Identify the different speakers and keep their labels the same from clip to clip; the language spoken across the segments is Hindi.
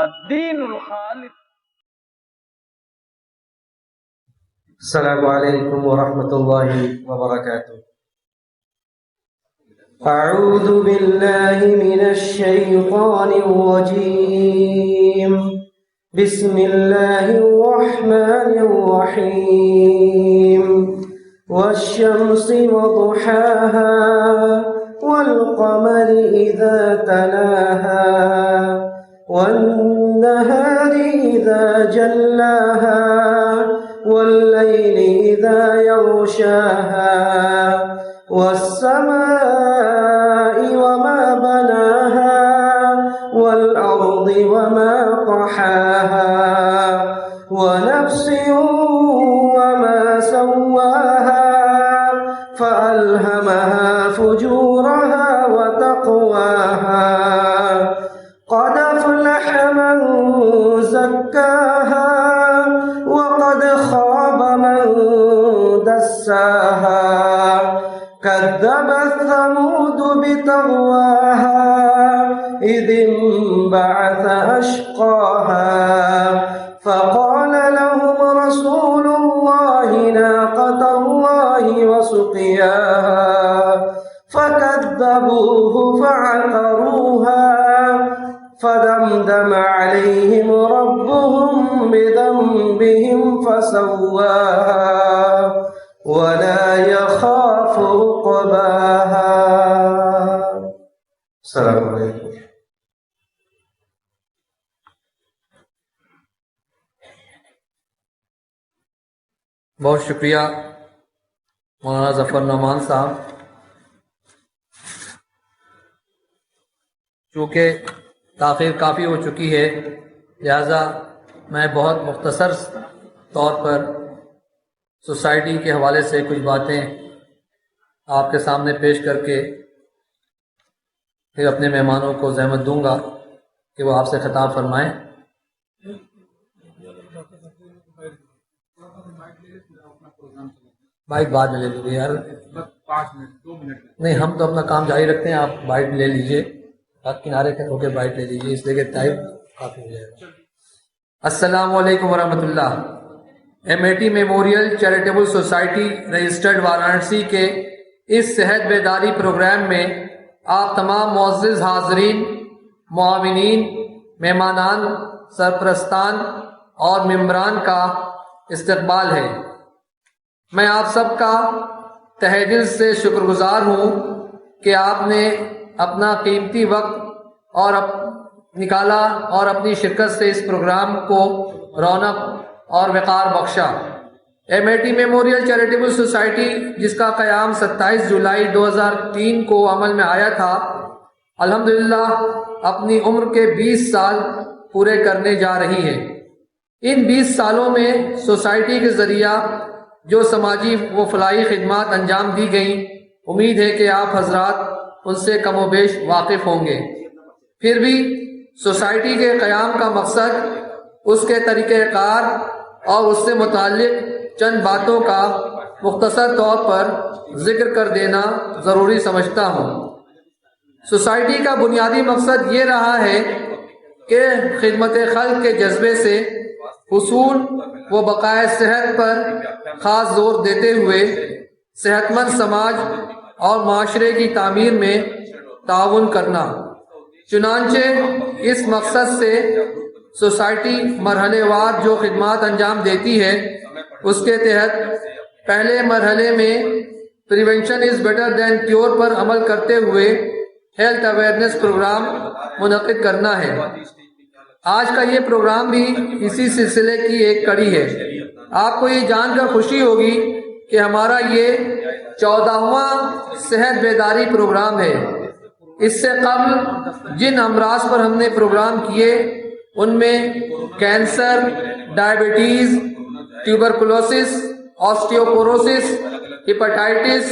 Speaker 1: अद्दीनुल खालिस।
Speaker 2: अस्सलामु अलैकुम वरहमतुल्लाहि वबरकातुह। अऊज़ु बिल्लाहि मिनश शैतानिर रजीम। बिस्मिल्लाहिर रहमानिर रहीम। वश्शम्सि वदुहाहा वल्क़मरि इज़ा तलाहा वन्नहारि इज़ा जल्लाहा वल्लैलि इज़ा यग़शाहा वस्समाइ वमा बनाहा वल्अर्दि वमा तहाहा वनफ्सिन वमा सव्वाहा फ़अल्हमहा फुजूरहा वतक़वाहा क़द अफ़लह मन ज़क्काहा वक़द ख़ाब मन दस्साहा कज़्ज़बत समूद बितग़वाहा इज़ इंबअथ अश्क़ाहा फ़क़ाल लहुम रसूलुल्लाहि नाक़तल्लाहि वसुक़याहा फ़कज़्ज़बूहु फ़अक़रूहा फ़दमदम अलैहिम रब्बुहुम बिज़ंबिहिम फ़सव्वाहा वला यख़ाफ़ु उक़बाहा। अस्सलामु अलैकुम।
Speaker 3: बहुत शुक्रिया मौलाना ज़फ़र नौमान साहब। चूँकि ताख़ीर काफ़ी हो चुकी है, लिहाजा मैं बहुत मुख्तसर तौर पर सोसाइटी के हवाले से कुछ बातें आपके सामने पेश करके फिर अपने मेहमानों को ज़हमत दूंगा कि वो आपसे खिताब फरमाएं। बाइक बाद में ले लीजिए यार, 5 मिनट 2 मिनट नहीं, हम तो अपना काम जारी रखते हैं, आप बाइक ले लीजिए, आप किनारे के होकर बाइक ले लीजिए, इसलिए कि टाइम काफ़ी हो जाएगा। अस्सलामु अलैकुम वरहमतुल्लाह। MAT memorial charitable society registered Varanasi के इस सेहत बेदारी प्रोग्राम में आप तमाम मुअज़्ज़िज़ हाज़रीन, मुआविनीन, मेहमानान, सरपरस्तान और मेंबरान का इस्तकबाल है। मैं आप सबका तहे दिल से शुक्रगुजार हूँ कि आपने अपना कीमती वक्त और निकाला और अपनी शिरकत से इस प्रोग्राम को रौनक और वक़ार बख्शा। एमएटी मेमोरियल चैरिटेबल सोसाइटी, जिसका क़याम 27 जुलाई 2003 को अमल में आया था, अल्हम्दुलिल्लाह अपनी उम्र के 20 साल पूरे करने जा रही है। इन 20 सालों में सोसाइटी के ज़रिया जो समाजी व फलाही खिदमात अंजाम दी गई, उम्मीद है कि आप हजरात उनसे कमोबेश वाकिफ़ होंगे। फिर भी सोसाइटी के क़याम का मकसद, उसके तरीक़ेकार और उससे मुताल्लिक़ चंद बातों का मुख्तसर तौर पर जिक्र कर देना ज़रूरी समझता हूँ। सोसाइटी का बुनियादी मकसद ये रहा है कि खिदमत खल्क़ के जज्बे से हुसूल व बक़ाए सेहत पर ख़ास जोर देते हुए सेहतमंद समाज और माशरे की तामीर में ताउन करना। चुनांचे इस मकसद से सोसाइटी मरहलेवार जो खिदमात अंजाम देती है, उसके तहत पहले मरहले में prevention is better than cure पर अमल करते हुए हेल्थ अवेयरनेस प्रोग्राम मुनक़िद करना है। आज का ये प्रोग्राम भी इसी सिलसिले की एक कड़ी है। आपको ये जानकर खुशी होगी कि हमारा ये 14वां सेहत बेदारी प्रोग्राम है। इससे कबल जिन अमराज पर हमने प्रोग्राम किए, उनमें cancer, diabetes, tuberculosis, osteoporosis, hepatitis,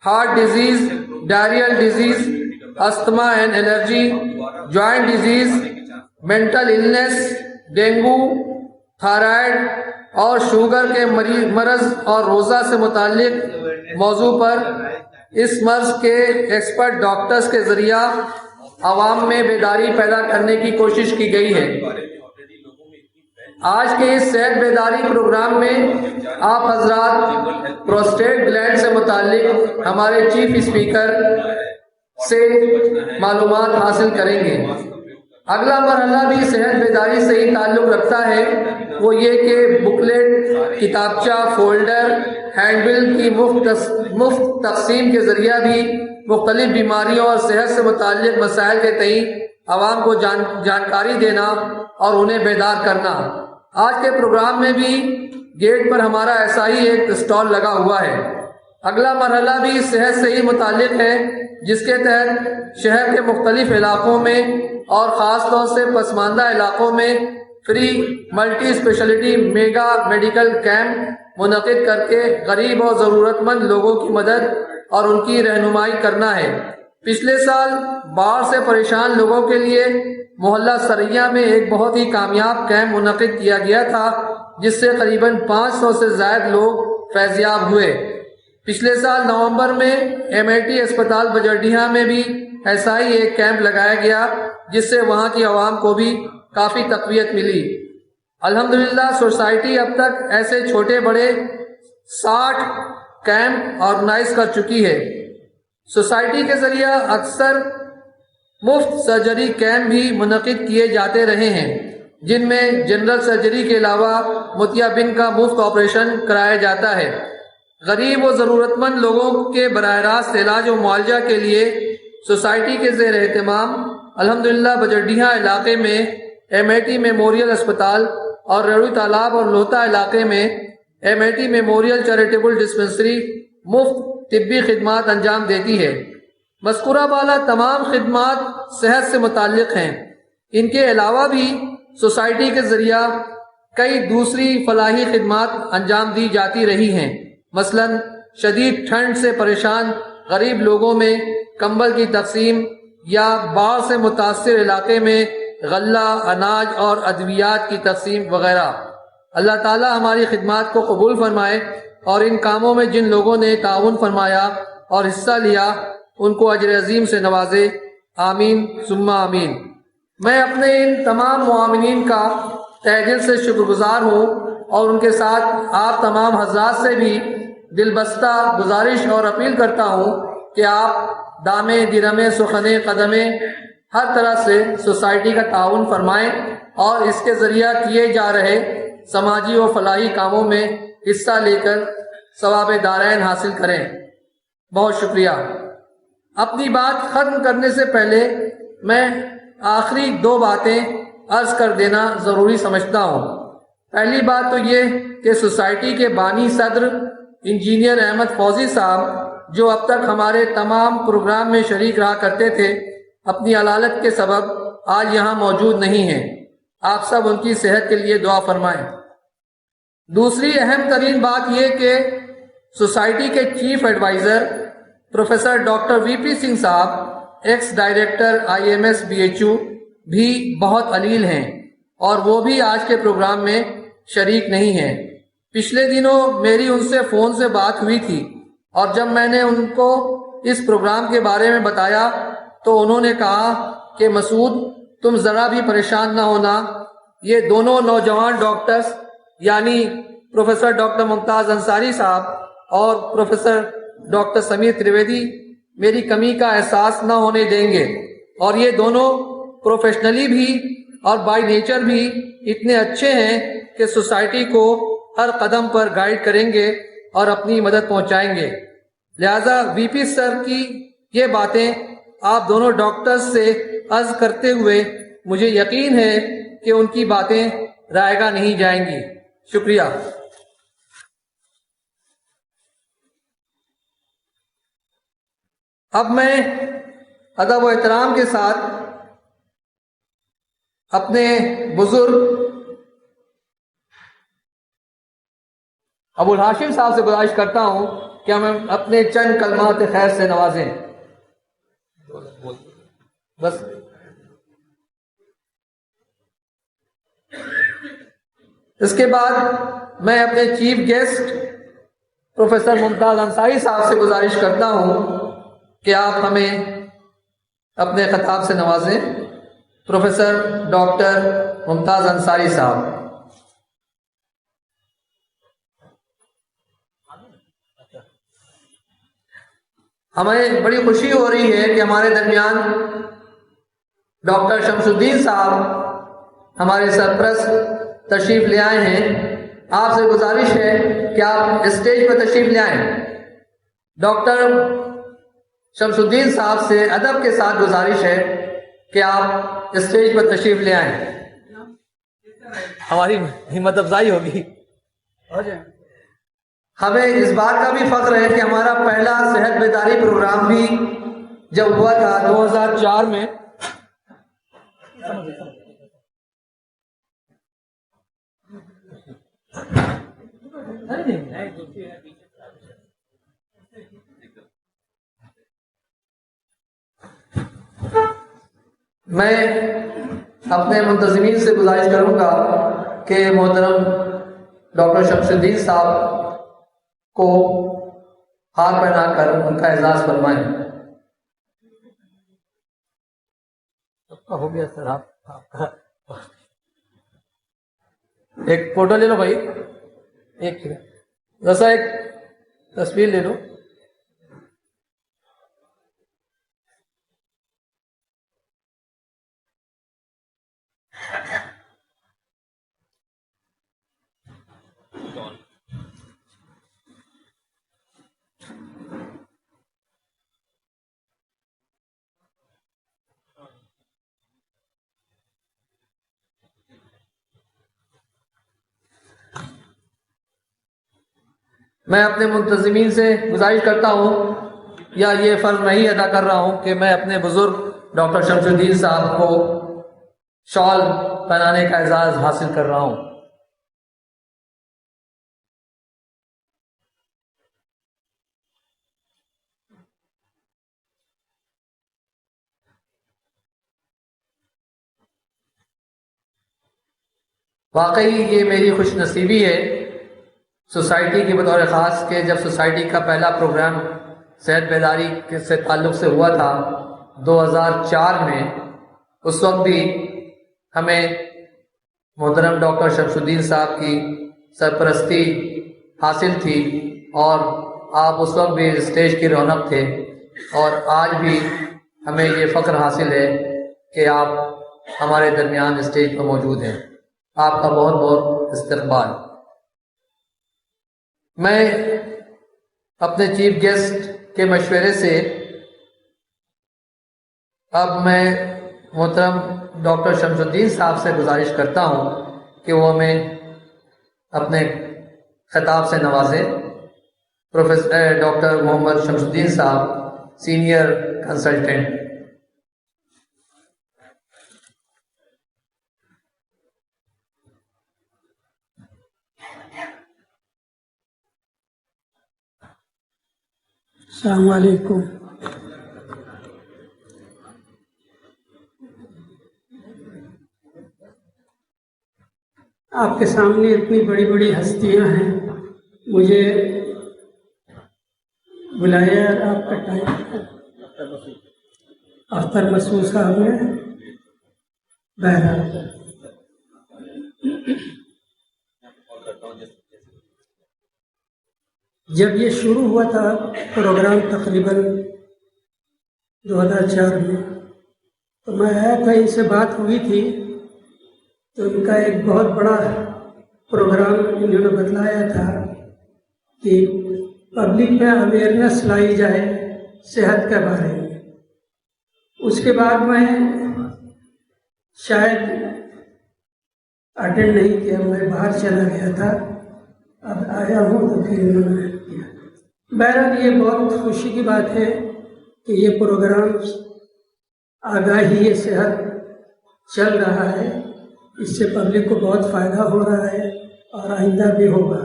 Speaker 3: heart disease, diarrhoeal disease, asthma and allergy, joint disease, mental illness, dengue, thyroid और शुगर के मरज़ और रोज़ा से मुताल्लिक़ मौजू पर इस मर्ज़ के एक्सपर्ट डॉक्टर्स के ज़रिया आवाम में बेदारी पैदा करने की कोशिश की गई है। आज के इस सेहत बेदारी प्रोग्राम में आप हजरात प्रोस्टेट ग्लैंड से मुतालिक हमारे चीफ स्पीकर से मालूमात हासिल करेंगे। अगला मरहला भी सेहत बेदारी से ही ताल्लुक़ रखता है, वो ये कि बुकलेट, किताबचा, फोल्डर, हैंडबिल की मुफ्त तकसीम के ज़रिया भी मुख्तलिफ बीमारियों और सेहत से मुताल्लिक़ मसाइल के तई आवाम को जानकारी देना और उन्हें बेदार करना। आज के प्रोग्राम में भी गेट पर हमारा ऐसा ही एक स्टॉल लगा हुआ है। अगला मरहला भी सेहत से ही मुताल्लिक़ है, जिसके तहत शहर के मुख्तलिफ इलाकों में और ख़ास तौर से पसमानदा इलाकों में free multi specialty mega medical camp मुनक़िद करके गरीब और ज़रूरतमंद लोगों की मदद और उनकी रहनुमाई करना है। पिछले साल बाढ़ से परेशान लोगों के लिए मोहल्ला सरैया में एक बहुत ही कामयाब कैंप मुनक़िद किया गया था, जिससे करीबन 500 से ज़ायद लोग फैज़याब हुए। पिछले साल नवंबर में MIT अस्पताल बजरडीहा में भी ऐसा ही एक कैंप लगाया गया, जिससे वहाँ की आवाम को भी काफ़ी तक़वियत मिली। अल्हम्दुलिल्लाह सोसाइटी अब तक ऐसे छोटे बड़े 60 कैंप ऑर्गेनाइज कर चुकी है। सोसाइटी के ज़रिए अक्सर मुफ्त सर्जरी कैंप भी मुनक़िद किए जाते रहे हैं, जिनमें जनरल सर्जरी के अलावा मोतियाबिंद का मुफ्त ऑपरेशन कराया जाता है। गरीब व ज़रूरतमंद लोगों के बराह रास्त इलाज व मुआवजा के लिए सोसाइटी के ज़ेर एहतमाम अल्हम्दुलिल्लाह बजरडीहा इलाके में MIT मेमोरियल अस्पताल और रेड़ू तालाब और लोहता इलाके में MIT मेमोरियल चैरिटेबल डिस्पेंसरी मुफ्त तिब्बी खिदमात अंजाम देती है। मज़कूरा वाला तमाम खिदमात सेहत से मुताल्लिक़ हैं। इनके अलावा भी सोसाइटी के ज़रिया कई दूसरी फलाही खिदमात अंजाम दी जाती रही हैं। मसलन शदीद ठंड से परेशान गरीब लोगों में कंबल की तकसीम या बाढ़ से मुतासिर इलाके में गल्ला, अनाज और अद्वियात की तकसीम वगैरह। अल्लाह ताला हमारी खिदमात को कबूल फरमाए और इन कामों में जिन लोगों ने ताउन फरमाया और हिस्सा लिया उनको अजर अजीम से नवाजे। आमीन सुम्मा आमीन। मैं अपने इन तमाम मुआमिनीन का तहे दिल से शुक्रगुजार हूँ और उनके साथ आप तमाम हज़रात से भी दिलबस्ता गुजारिश और अपील करता हूँ कि आप दामे दिरमे सुखने कदमे हर तरह से सोसाइटी का ताउन फरमाएं और इसके ज़रिया किए जा रहे समाजी व फलाही कामों में हिस्सा लेकर सवाब दारैन हासिल करें। बहुत शुक्रिया। अपनी बात ख़त्म करने से पहले मैं आखिरी 2 बातें अर्ज़ कर देना ज़रूरी समझता हूँ। पहली बात तो ये कि सोसाइटी के बानी सदर इंजीनियर अहमद फौजी साहब, जो अब तक हमारे तमाम प्रोग्राम में शरीक रहा करते थे, अपनी अलालत के सबब आज यहाँ मौजूद नहीं हैं। आप सब उनकी सेहत के लिए दुआ फरमाएं। दूसरी अहम तरीन बात यह कि सोसाइटी के chief adviser professor doctor VP Singh साहब, एक्स डायरेक्टर IMS BHU भी बहुत अलील हैं और वो भी आज के प्रोग्राम में शरीक नहीं हैं। पिछले दिनों मेरी उनसे फ़ोन से बात हुई थी और जब मैंने उनको इस प्रोग्राम के बारे में बताया तो उन्होंने कहा कि मसूद, तुम ज़रा भी परेशान ना होना, ये दोनों नौजवान डॉक्टर्स यानी प्रोफेसर डॉक्टर मुमताज़ अंसारी साहब और प्रोफेसर डॉक्टर समीर त्रिवेदी मेरी कमी का एहसास ना होने देंगे और ये दोनों प्रोफेशनली भी और बाय नेचर भी इतने अच्छे हैं कि सोसाइटी को हर कदम पर गाइड करेंगे और अपनी मदद पहुंचाएंगे। लिहाजा VP सर की ये बातें आप दोनों डॉक्टर्स से अर्ज करते हुए मुझे यकीन है कि उनकी बातें रायगा नहीं जाएंगी। शुक्रिया। अब मैं अदब व एहतराम के साथ अपने बुजुर्ग अबुल हाशिम साहब से गुजारिश करता हूं कि हमें अपने चंद कलमात खैर से नवाजें। बस इसके बाद मैं अपने chief guest professor Mumtaz Ansari साहब से गुजारिश करता हूं कि आप हमें अपने खिताब से नवाजें प्रोफेसर डॉक्टर मुमताज़ अंसारी साहब। हमें बड़ी खुशी हो रही है कि हमारे दरमियान डॉक्टर शमसुद्दीन साहब हमारे सरप्रस्त तशरीफ ले आए हैं। आपसे गुजारिश है कि आप स्टेज पर तशरीफ ले आएं। डॉक्टर शमसुद्दीन साहब से अदब के साथ गुजारिश है कि आप स्टेज पर तशरीफ ले आएं। हमारी हिम्मत अफजाई होगी। हमें इस बात का भी फख्र है कि हमारा पहला सेहत बेदारी प्रोग्राम भी जब हुआ था 2004 में, मैं अपने मुंतज़मीन से गुजारिश करूंगा कि मोहतरम डॉक्टर शमसुद्दीन साहब को हार पहनाकर उनका एजाज फरमाएं। हो गया सर, आपका एक फोटो ले लो भाई, एक जैसा एक तस्वीर ले लो। मैं अपने मुंतज़मीन से गुजारिश करता हूँ, या ये फ़र्ज़ मैं ही अदा कर रहा हूँ कि मैं अपने बुज़ुर्ग डॉक्टर शमसुद्दीन साहब को शॉल पहनाने का एजाज़ हासिल कर रहा हूँ। वाकई ये मेरी खुशनसीबी है सोसाइटी की बतौर ख़ास के जब सोसाइटी का पहला प्रोग्राम सेहत बेदारी से ताल्लुक़ से हुआ था 2004 में, उस वक्त भी हमें मोहतरम डॉक्टर शमसुद्दीन साहब की सरपरस्ती हासिल थी और आप उस वक्त भी स्टेज की रौनक थे, और आज भी हमें ये फ़ख्र हासिल है कि आप हमारे दरमियान स्टेज पर मौजूद हैं। आपका बहुत बहुत इस्तक़बाल। मैं अपने चीफ गेस्ट के मशवरे से अब मैं मोहतरम डॉक्टर शमसुद्दीन साहब से गुजारिश करता हूँ कि वो हमें अपने खिताब से नवाजें। प्रोफेसर डॉक्टर मोहम्मद शमसुद्दीन साहब, सीनियर कंसल्टेंट।
Speaker 1: अस्सलाम वालेकुम। आपके सामने इतनी बड़ी बड़ी हस्तियां हैं, मुझे बुलाया आपका टाइम अख्तर मसूद साहब ने। बहरहाल जब ये शुरू हुआ था प्रोग्राम तकरीबन 2004 में, तो मैं आया था, इनसे बात हुई थी, तो इनका एक बहुत बड़ा प्रोग्राम इन्होंने बतलाया था कि पब्लिक में अवेयरनेस लाई जाए सेहत के बारे में। उसके बाद मैं शायद अटेंड नहीं किया, मैं बाहर चला गया था। अब आया हूँ तो फिर इन्होंने किया। बहरहाल ये बहुत खुशी की बात है कि ये प्रोग्राम आगाही सेहत चल रहा है, इससे पब्लिक को बहुत फ़ायदा हो रहा है और आइंदा भी होगा।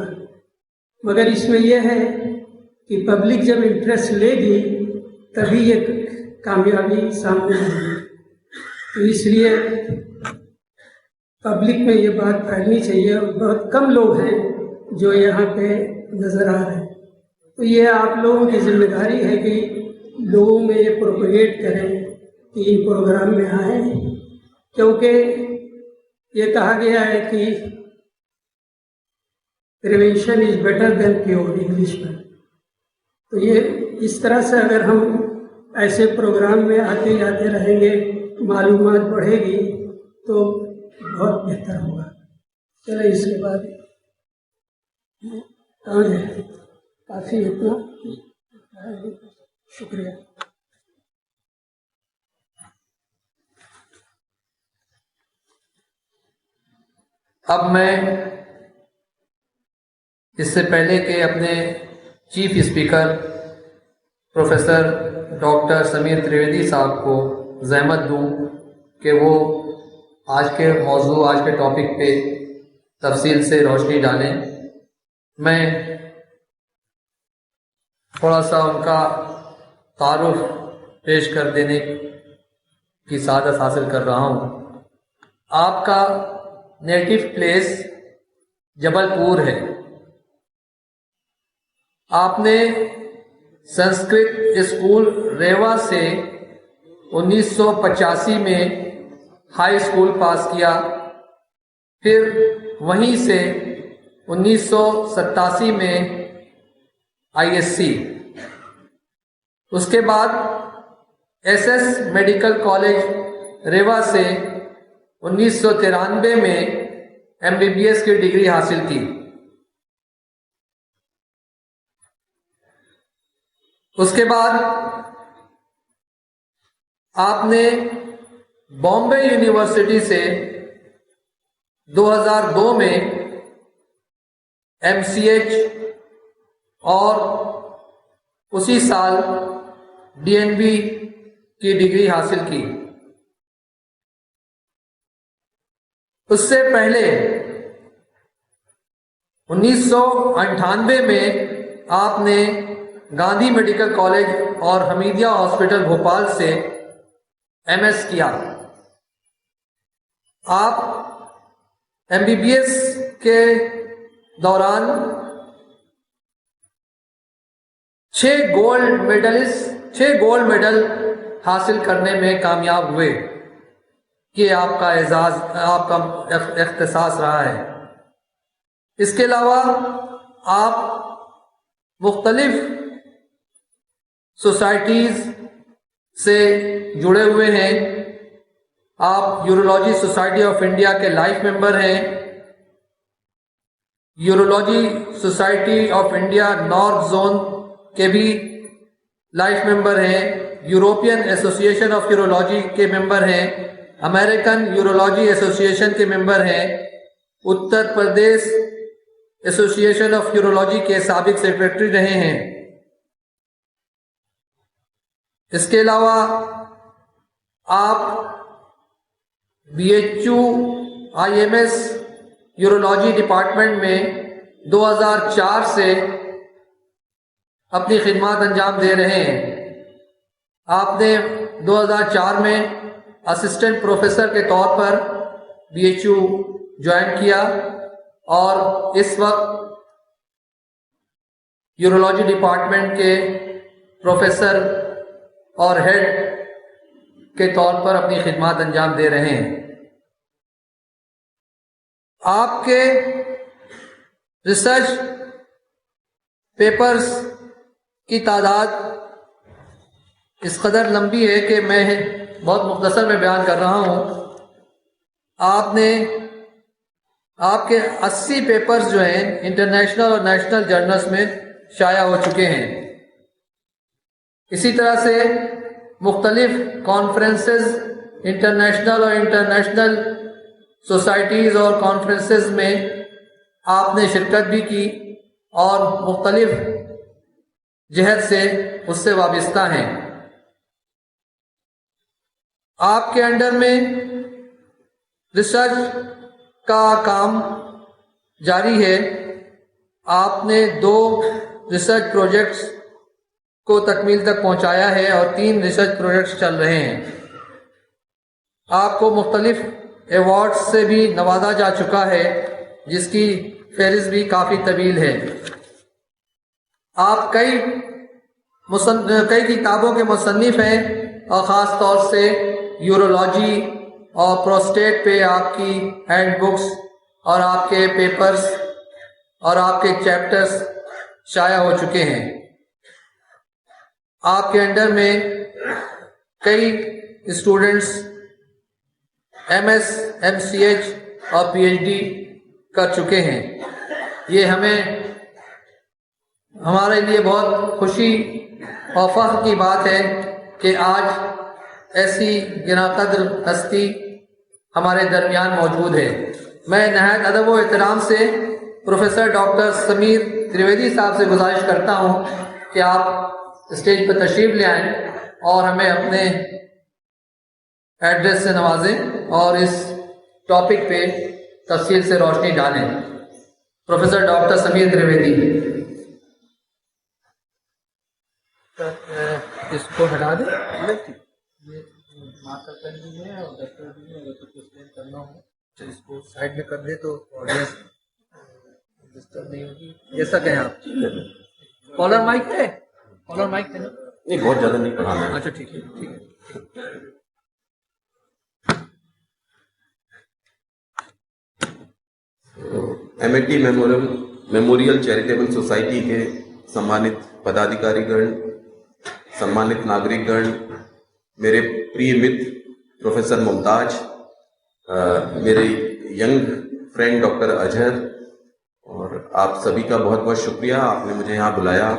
Speaker 1: मगर इसमें यह है कि पब्लिक जब इंटरेस्ट लेगी तभी ये कामयाबी सामने आएगी। तो इसलिए पब्लिक में ये बात फैलनी चाहिए। बहुत कम लोग हैं जो यहाँ पे नज़र आ रहे हैं, तो ये आप लोगों की जिम्मेदारी है कि लोगों में ये प्रोपेगेट करें कि प्रोग्राम में आए, क्योंकि ये कहा गया है कि prevention is better than cure English में। तो ये इस तरह से अगर हम ऐसे प्रोग्राम में आते जाते रहेंगे, मालूमात बढ़ेगी तो बहुत बेहतर होगा। चलो इसके बाद काफ़ी इतना, शुक्रिया।
Speaker 3: अब मैं इससे पहले के अपने chief speaker professor doctor Sameer Trivedi साहब को ज़हमत दूं कि वो आज के मौजू, आज के टॉपिक पे तफसील से रोशनी डालें, मैं थोड़ा सा उनका तारुफ पेश कर देने की सादत हासिल कर रहा हूँ। आपका नेटिव प्लेस जबलपुर है। आपने संस्कृत स्कूल रेवा से 1985 में हाई स्कूल पास किया, फिर वहीं से 1987 में ISC, उसके बाद SS मेडिकल कॉलेज रेवा से 1993 में MBBS की डिग्री हासिल की। उसके बाद आपने बॉम्बे यूनिवर्सिटी से 2002 में MCH और उसी साल DNB की डिग्री हासिल की। उससे पहले 1998 में आपने गांधी मेडिकल कॉलेज और हमीदिया हॉस्पिटल भोपाल से MS किया। आप MBBS के दौरान 6 गोल्ड मेडल हासिल करने में कामयाब हुए। ये आपका एजाज, आपका इख्तिसास रहा है। इसके अलावा आप मुख्तलिफ सोसाइटीज से जुड़े हुए हैं। आप यूरोलॉजी सोसाइटी ऑफ इंडिया के लाइफ मेंबर हैं, urology society of India north zone के भी लाइफ मेंबर हैं, यूरोपियन एसोसिएशन ऑफ यूरोलॉजी के मेंबर हैं, अमेरिकन यूरोलॉजी एसोसिएशन के मेंबर हैं, Uttar Pradesh association of urology के साबिक सेक्रेटरी रहे हैं। इसके अलावा आप BHU IMS यूरोलॉजी डिपार्टमेंट में 2004 से अपनी खिदमत अंजाम दे रहे हैं। आपने 2004 में असिस्टेंट प्रोफेसर के तौर पर BHU ज्वाइन किया और इस वक्त यूरोलॉजी डिपार्टमेंट के प्रोफेसर और हेड के तौर पर अपनी खिदमत अंजाम दे रहे हैं। आपके रिसर्च पेपर्स की तादाद इस कदर लंबी है कि मैं बहुत मुख्तसर में बयान कर रहा हूँ। आपके 80 पेपर्स जो हैं इंटरनेशनल और नेशनल जर्नल्स में शाया हो चुके हैं। इसी तरह से मुख्तलिफ कॉन्फ्रेंसेस, इंटरनेशनल सोसाइटीज़ और कॉन्फ्रेंसेस में आपने शिरकत भी की और मुख्तलिफ जहत से उससे वाबस्ता हैं। आपके अंडर में रिसर्च का काम जारी है। आपने 2 रिसर्च प्रोजेक्ट्स को तकमील तक पहुंचाया है और 3 रिसर्च प्रोजेक्ट्स चल रहे हैं। आपको मुख्तलिफ अवार्ड्स से भी नवाजा जा चुका है, जिसकी फहरिस्त भी काफ़ी तवील है। आप कई किताबों के मुसन्निफ हैं और ख़ास तौर से यूरोलॉजी और प्रोस्टेट पे आपकी हैंडबुक्स और आपके पेपर्स और आपके चैप्टर्स शाया हो चुके हैं। आपके अंडर में कई स्टूडेंट्स MS, MCH और PhD कर चुके हैं। ये हमारे लिए बहुत खुशी और फख्र की बात है कि आज ऐसी गिराकद्र हस्ती हमारे दरमियान मौजूद है। मैं नहायत अदब व एहतराम से प्रोफेसर डॉक्टर समीर त्रिवेदी साहब से गुजारिश करता हूँ कि आप स्टेज पर तशरीफ़ ले आएँ और हमें अपने एड्रेस से नवाजें और इस टॉपिक पे तफसील से रोशनी डालें। Professor doctor Sameer Trivedi. इसको हटा दें, ये मार्कर पेन भी है और डस्टर भी है, अगर कुछ एक्सप्लेन करना हो तो इसको साइड में कर दे तो ऑडियंस डिस्टर्ब नहीं होगी। जैसा कहें आप। कॉलर माइक है, कॉलर माइक है ना?
Speaker 4: नहीं, बहुत ज़्यादा नहीं पढ़ाना है।
Speaker 3: अच्छा ठीक है, ठीक है।
Speaker 4: MAT मेमोरियल चैरिटेबल सोसाइटी के सम्मानित पदाधिकारीगण, सम्मानित नागरिकगण, मेरे प्रिय मित्र प्रोफेसर मुमताज, मेरे यंग फ्रेंड डॉक्टर अजहर, और आप सभी का बहुत बहुत शुक्रिया। आपने मुझे यहाँ बुलाया,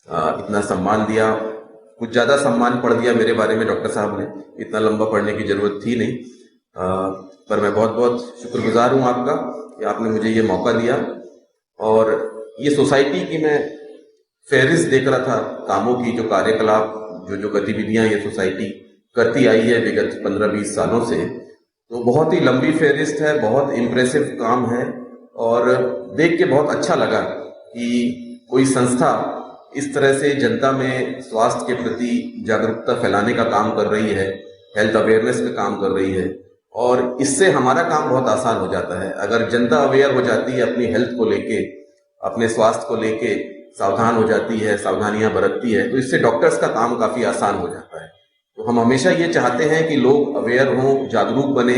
Speaker 4: इतना सम्मान दिया। कुछ ज़्यादा सम्मान पढ़ दिया मेरे बारे में डॉक्टर साहब ने, इतना लंबा पढ़ने की ज़रूरत थी नहीं, पर मैं बहुत बहुत शुक्रगुजार हूँ आपका कि आपने मुझे ये मौका दिया। और ये सोसाइटी की मैं फहरिस्त देख रहा था कामों की, जो कार्यकलाप, जो गतिविधियां ये सोसाइटी करती आई है विगत 15-20 सालों से, तो बहुत ही लंबी फहरिस्त है, बहुत इम्प्रेसिव काम है। और देख के बहुत अच्छा लगा कि कोई संस्था इस तरह से जनता में स्वास्थ्य के प्रति जागरूकता फैलाने का काम कर रही है, हेल्थ अवेयरनेस का काम कर रही है, और इससे हमारा काम बहुत आसान हो जाता है। अगर जनता अवेयर हो जाती है अपनी हेल्थ को लेके, अपने स्वास्थ्य को लेके सावधान हो जाती है, सावधानियां बरतती है, तो इससे डॉक्टर्स का काम काफी आसान हो जाता है। तो हम हमेशा ये चाहते हैं कि लोग अवेयर हों, जागरूक बने,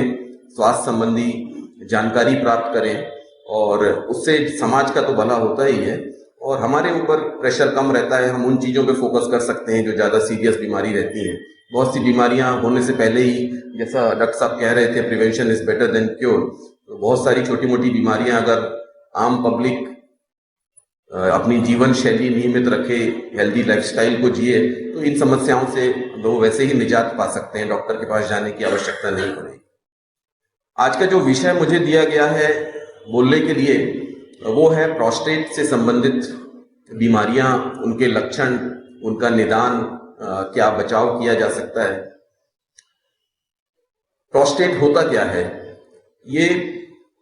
Speaker 4: स्वास्थ्य संबंधी जानकारी प्राप्त करें, और उससे समाज का तो भला होता ही है और हमारे ऊपर प्रेशर कम रहता है। हम उन चीज़ों पे फोकस कर सकते हैं जो ज़्यादा सीरियस बीमारी रहती है। बहुत सी बीमारियां होने से पहले ही, जैसा डॉक्टर साहब कह रहे थे, prevention is better than cure, तो बहुत सारी छोटी मोटी बीमारियां अगर आम पब्लिक अपनी जीवन शैली नियमित रखे, हेल्दी लाइफस्टाइल को जिए, तो इन समस्याओं से लोग वैसे ही निजात पा सकते हैं, डॉक्टर के पास जाने की आवश्यकता नहीं पड़ेगी। आज का जो विषय मुझे दिया गया है बोलने के लिए, वो है प्रोस्टेट से संबंधित बीमारियां, उनके लक्षण, उनका निदान, क्या बचाव किया जा सकता है। प्रोस्टेट होता क्या है? ये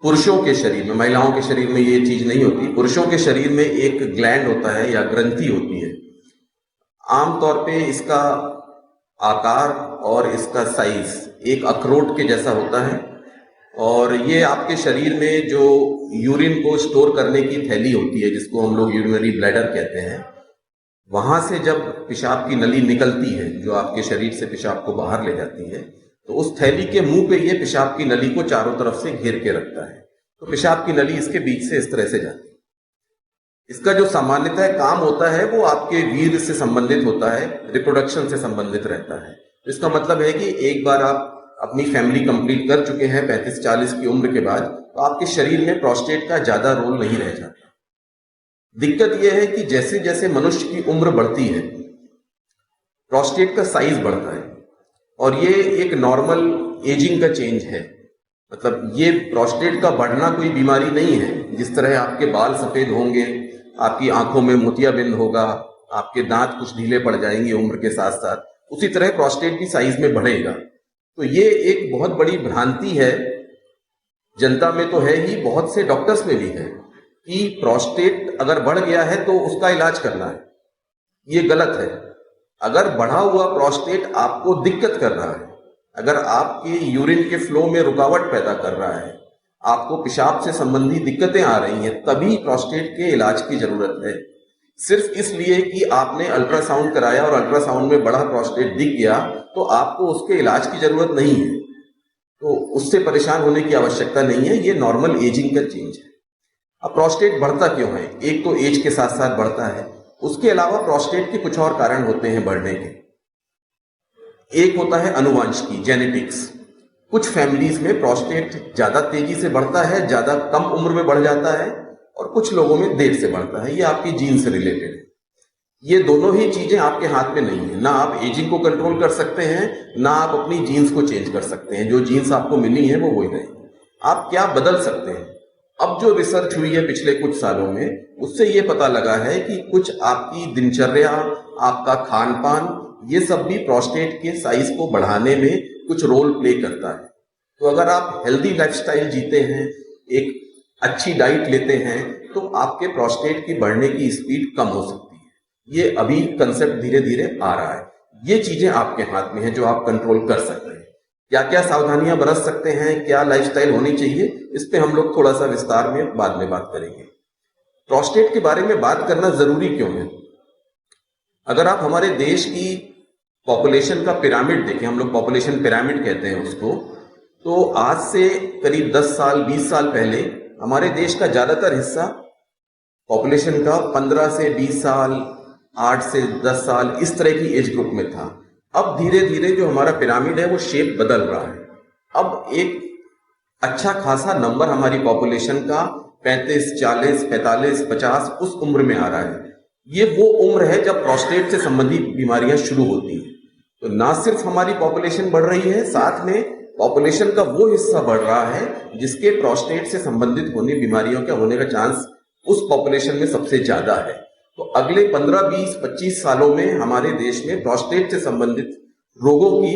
Speaker 4: पुरुषों के शरीर में, महिलाओं के शरीर में ये चीज नहीं होती। पुरुषों के शरीर में एक ग्लैंड होता है या ग्रंथि होती है। आमतौर पे इसका आकार और इसका साइज एक अखरोट के जैसा होता है, और ये आपके शरीर में जो यूरिन को स्टोर करने की थैली होती है, जिसको हम लोग यूरिनरी ब्लैडर कहते हैं, वहां से जब पेशाब की नली निकलती है, जो आपके शरीर से पेशाब को बाहर ले जाती है, तो उस थैली के मुंह पे ये पेशाब की नली को चारों तरफ से घेर के रखता है। तो पेशाब की नली इसके बीच से इस तरह से जाती है। इसका जो सामान्यतः काम होता है वो आपके वीर्य से संबंधित होता है, रिप्रोडक्शन से संबंधित रहता है। तो इसका मतलब है कि एक बार आप अपनी फैमिली कंप्लीट कर चुके हैं 35-40 की उम्र के बाद, तो आपके शरीर में प्रोस्टेट का ज्यादा रोल नहीं रह जाता। दिक्कत यह है कि जैसे जैसे मनुष्य की उम्र बढ़ती है, प्रोस्टेट का साइज बढ़ता है, और ये एक नॉर्मल एजिंग का चेंज है। मतलब ये प्रोस्टेट का बढ़ना कोई बीमारी नहीं है। जिस तरह आपके बाल सफेद होंगे, आपकी आंखों में मोतियाबिंद होगा, आपके दांत कुछ ढीले पड़ जाएंगे उम्र के साथ साथ, उसी तरह प्रोस्टेट भी साइज में बढ़ेगा। तो ये एक बहुत बड़ी भ्रांति है, जनता में तो है ही, बहुत से डॉक्टर्स में भी है, कि प्रोस्टेट अगर बढ़ गया है तो उसका इलाज करना है। ये गलत है। अगर बढ़ा हुआ प्रोस्टेट आपको दिक्कत कर रहा है, अगर आपके यूरिन के फ्लो में रुकावट पैदा कर रहा है, आपको पेशाब से संबंधी दिक्कतें आ रही हैं, तभी प्रोस्टेट के इलाज की जरूरत है। सिर्फ इसलिए कि आपने अल्ट्रासाउंड कराया और अल्ट्रासाउंड में बड़ा प्रोस्टेट दिख गया तो आपको उसके इलाज की जरूरत नहीं है, तो उससे परेशान होने की आवश्यकता नहीं है। ये नॉर्मल एजिंग का चेंज है। अब प्रोस्टेट बढ़ता क्यों है? एक तो एज के साथ साथ बढ़ता है, उसके अलावा प्रोस्टेट के कुछ और कारण होते हैं बढ़ने के। एक होता है अनुवांशिकी, जेनेटिक्स। कुछ फैमिलीज में प्रोस्टेट ज्यादा तेजी से बढ़ता है, ज्यादा कम उम्र में बढ़ जाता है, और कुछ लोगों में देर से बढ़ता है। ये आपकी जीन से रिलेटेड है। ये दोनों ही चीजें आपके हाथ में नहीं है। ना आप एजिंग को कंट्रोल कर सकते हैं, ना आप अपनी जीन्स को चेंज कर सकते हैं। जो जीन्स आपको मिली है वो वही रहेगी। आप क्या बदल सकते हैं? अब जो रिसर्च हुई है पिछले कुछ सालों में, उससे ये पता लगा है कि कुछ आपकी दिनचर्या, आपका खान पान, ये सब भी प्रोस्टेट के साइज को बढ़ाने में कुछ रोल प्ले करता है। तो अगर आप हेल्दी लाइफस्टाइल जीते हैं, एक अच्छी डाइट लेते हैं, तो आपके प्रोस्टेट की बढ़ने की स्पीड कम हो सकती है। ये अभी कंसेप्ट धीरे धीरे आ रहा है। ये चीजें आपके हाथ में है जो आप कंट्रोल कर सकते हैं। क्या क्या सावधानियां बरत सकते हैं, क्या लाइफस्टाइल होनी चाहिए, इस पे हम लोग थोड़ा सा विस्तार में बाद में बात करेंगे। प्रोस्टेट के बारे में बात करना जरूरी क्यों है? अगर आप हमारे देश की पॉपुलेशन का पिरामिड देखें, हम लोग पॉपुलेशन पिरामिड कहते हैं उसको, तो आज से करीब 10 साल 20 साल पहले हमारे देश का ज्यादातर हिस्सा पॉपुलेशन का 15 से 20 साल, 8 से 10 साल, इस तरह की एज ग्रुप में था। अब धीरे धीरे जो हमारा पिरामिड है वो शेप बदल रहा है। अब एक अच्छा खासा नंबर हमारी पॉपुलेशन का 35, 40, 45, 50 उस उम्र में आ रहा है। ये वो उम्र है जब प्रोस्टेट से संबंधित बीमारियां शुरू होती हैं। तो ना सिर्फ हमारी पॉपुलेशन बढ़ रही है, साथ में पॉपुलेशन का वो हिस्सा बढ़ रहा है जिसके प्रोस्टेट से संबंधित होने बीमारियों के होने का चांस उस पॉपुलेशन में सबसे ज्यादा है। तो अगले 15, 20, 25 सालों में हमारे देश में प्रोस्टेट से संबंधित रोगों की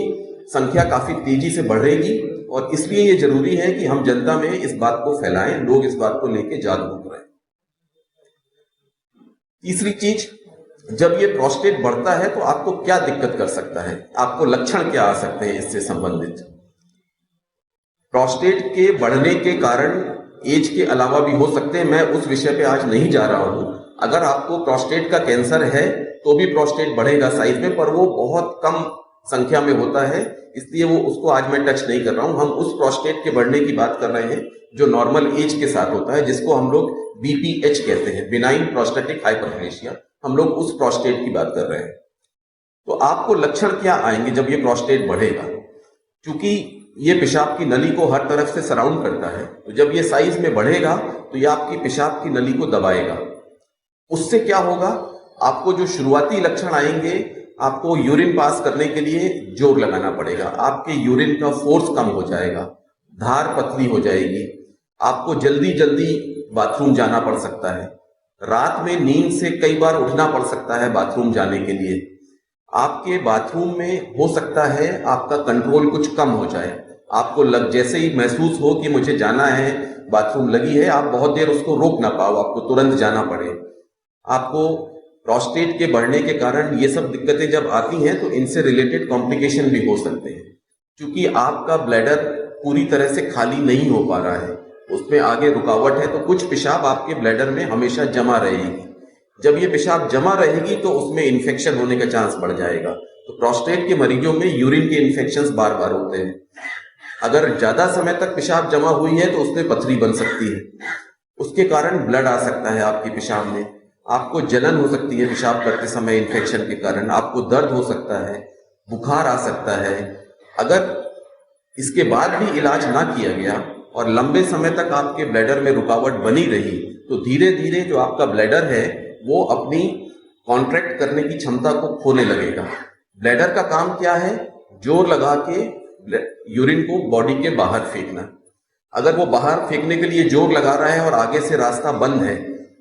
Speaker 4: संख्या काफी तेजी से बढ़ेगी, और इसलिए ये जरूरी है कि हम जनता में इस बात को फैलाएं, लोग इस बात को लेकर जागरूक रहें। तीसरी चीज, जब ये प्रोस्टेट बढ़ता है तो आपको क्या दिक्कत कर सकता है, आपको लक्षण क्या आ सकते हैं इससे संबंधित? प्रोस्टेट के बढ़ने के कारण एज के अलावा भी हो सकते हैं। मैं उस विषय पे आज नहीं जा रहा हूं। अगर आपको प्रोस्टेट का कैंसर है तो भी प्रोस्टेट बढ़ेगा साइज में, पर वो बहुत कम संख्या में होता है, इसलिए वो उसको आज मैं टच नहीं कर रहा हूं। हम उस प्रोस्टेट के बढ़ने की बात कर रहे हैं जो नॉर्मल एज के साथ होता है, जिसको हम लोग BPH कहते हैं, बिनाइन प्रोस्टेटिक हाइपरप्लेशिया। हम लोग उस प्रोस्टेट की बात कर रहे हैं। तो आपको लक्षण क्या आएंगे जब ये प्रोस्टेट बढ़ेगा? क्योंकि ये पेशाब की नली को हर तरफ से सराउंड करता है, तो जब ये साइज में बढ़ेगा तो ये आपकी पेशाब की नली को दबाएगा। उससे क्या होगा? आपको जो शुरुआती लक्षण आएंगे, आपको यूरिन पास करने के लिए जोर लगाना पड़ेगा, आपके यूरिन का फोर्स कम हो जाएगा, धार पतली हो जाएगी, आपको जल्दी जल्दी बाथरूम जाना पड़ सकता है, रात में नींद से कई बार उठना पड़ सकता है बाथरूम जाने के लिए, आपके बाथरूम में हो सकता है आपका कंट्रोल कुछ कम हो जाए, आपको जैसे ही महसूस हो कि मुझे जाना है, बाथरूम लगी है, आप बहुत देर उसको रोक ना पाओ, आपको तुरंत जाना पड़े। आपको प्रोस्टेट के बढ़ने के कारण ये सब दिक्कतें जब आती हैं तो इनसे रिलेटेड कॉम्प्लिकेशन भी हो सकते हैं, क्योंकि आपका ब्लैडर पूरी तरह से खाली नहीं हो पा रहा है, उसमें आगे रुकावट है, तो कुछ पेशाब आपके ब्लैडर में हमेशा जमा रहेगी। जब ये पेशाब जमा रहेगी तो उसमें इन्फेक्शन होने का चांस बढ़ जाएगा। तो प्रोस्टेट के मरीजों में यूरिन के इन्फेक्शंस बार बार होते हैं। अगर ज्यादा समय तक पेशाब जमा हुई है तो उसमें पथरी बन सकती है, उसके कारण ब्लड आ सकता है आपके पेशाब में, आपको जलन हो सकती है पेशाब करते समय इन्फेक्शन के कारण, आपको दर्द हो सकता है, बुखार आ सकता है। अगर इसके बाद भी इलाज ना किया गया और लंबे समय तक आपके ब्लैडर में रुकावट बनी रही तो धीरे धीरे जो आपका ब्लैडर है वो अपनी कॉन्ट्रैक्ट करने की क्षमता को खोने लगेगा। ब्लैडर का काम क्या है? जोर लगा के यूरिन को बॉडी के बाहर फेंकना। अगर वो बाहर फेंकने के लिए जोर लगा रहा है और आगे से रास्ता बंद है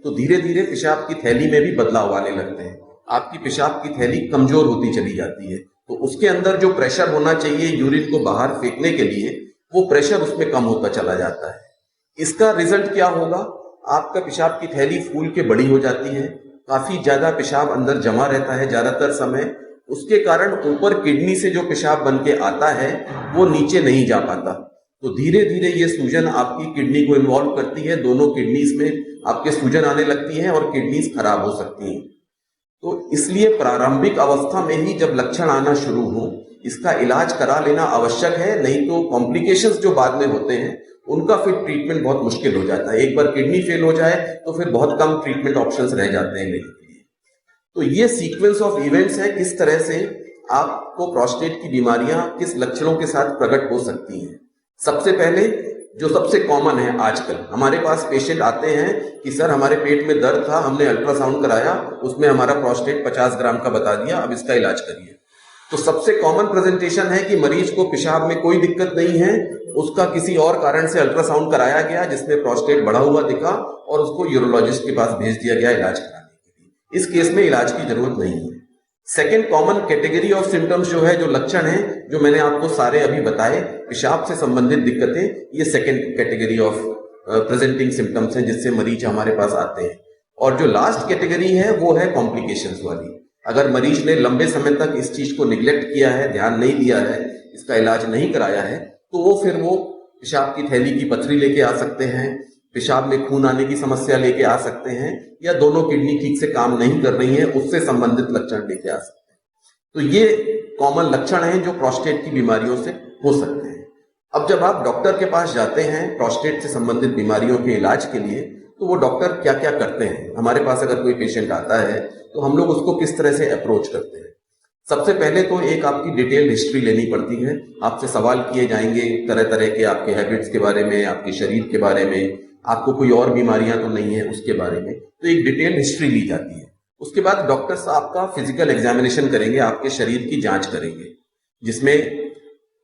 Speaker 4: तो धीरे धीरे पेशाब की थैली में भी बदलाव आने लगते हैं, आपकी पेशाब की थैली कमजोर होती चली जाती है, तो उसके अंदर जो प्रेशर होना चाहिए यूरिन को बाहर फेंकने के लिए, वो प्रेशर उसमें कम होता चला जाता है। इसका रिजल्ट क्या होगा? आपका पेशाब की थैली फूल के बड़ी हो जाती है, काफी ज्यादा पेशाब अंदर जमा रहता है ज्यादातर समय, उसके कारण ऊपर किडनी से जो पेशाब बन के आता है वो नीचे नहीं जा पाता। तो धीरे धीरे ये सूजन आपकी किडनी को इन्वॉल्व करती है, दोनों किडनीज में आपके सूजन आने लगती है और किडनीज खराब हो सकती हैं। तो इसलिए प्रारंभिक अवस्था में ही जब लक्षण आना शुरू हो, इसका इलाज करा लेना आवश्यक है, नहीं तो कॉम्प्लिकेशंस जो बाद में होते हैं उनका फिर ट्रीटमेंट बहुत मुश्किल हो जाता है। एक बार किडनी फेल हो जाए तो फिर बहुत कम ट्रीटमेंट ऑप्शंस रह जाते हैं लेने के लिए। तो ये सीक्वेंस ऑफ इवेंट्स है, किस तरह से आपको प्रोस्टेट की बीमारियां किस लक्षणों के साथ प्रकट हो सकती हैं। सबसे पहले जो सबसे कॉमन है आजकल, हमारे पास पेशेंट आते हैं कि सर हमारे पेट में दर्द था, हमने अल्ट्रासाउंड कराया, उसमें हमारा प्रोस्टेट 50 ग्राम का बता दिया, अब इसका इलाज करिए। तो सबसे कॉमन प्रेजेंटेशन है कि मरीज को पेशाब में कोई दिक्कत नहीं है, उसका किसी और कारण से अल्ट्रासाउंड कराया गया जिसमें प्रोस्टेट बढ़ा हुआ दिखा और उसको यूरोलॉजिस्ट के पास भेज दिया गया इलाज कराने के लिए। इस केस में इलाज की जरूरत नहीं है। Second common category of symptoms जो है, जो लक्षण है, जो मैंने आपको सारे अभी बताए, पेशाब से संबंधित दिक्कतें, ये second category of presenting symptoms हैं जिससे मरीज हमारे पास आते हैं। और जो लास्ट कैटेगरी है वो है कॉम्प्लिकेशंस वाली। अगर मरीज ने लंबे समय तक इस चीज को निग्लेक्ट किया है, ध्यान नहीं दिया है, इसका इलाज नहीं कराया है, तो वो फिर वो पेशाब की थैली की पथरी लेके आ सकते हैं, पेशाब में खून आने की समस्या लेके आ सकते हैं, या दोनों किडनी ठीक से काम नहीं कर रही है उससे संबंधित लक्षण लेके आ सकते हैं। तो ये कॉमन लक्षण हैं जो प्रोस्टेट की बीमारियों से हो सकते हैं। अब जब आप डॉक्टर के पास जाते हैं प्रोस्टेट से संबंधित बीमारियों के इलाज के लिए, तो वो डॉक्टर क्या क्या करते हैं। हमारे पास अगर कोई पेशेंट आता है तो हम लोग उसको किस तरह से अप्रोच करते हैं। सबसे पहले तो एक आपकी डिटेल हिस्ट्री लेनी पड़ती है। आपसे सवाल किए जाएंगे तरह तरह के, आपके हैबिट्स के बारे में, आपके शरीर के बारे में, आपको कोई और बीमारियां तो नहीं है उसके बारे में। तो एक डिटेल हिस्ट्री ली जाती है। उसके बाद डॉक्टर साहब का फिजिकल एग्जामिनेशन करेंगे, आपके शरीर की जांच करेंगे, जिसमें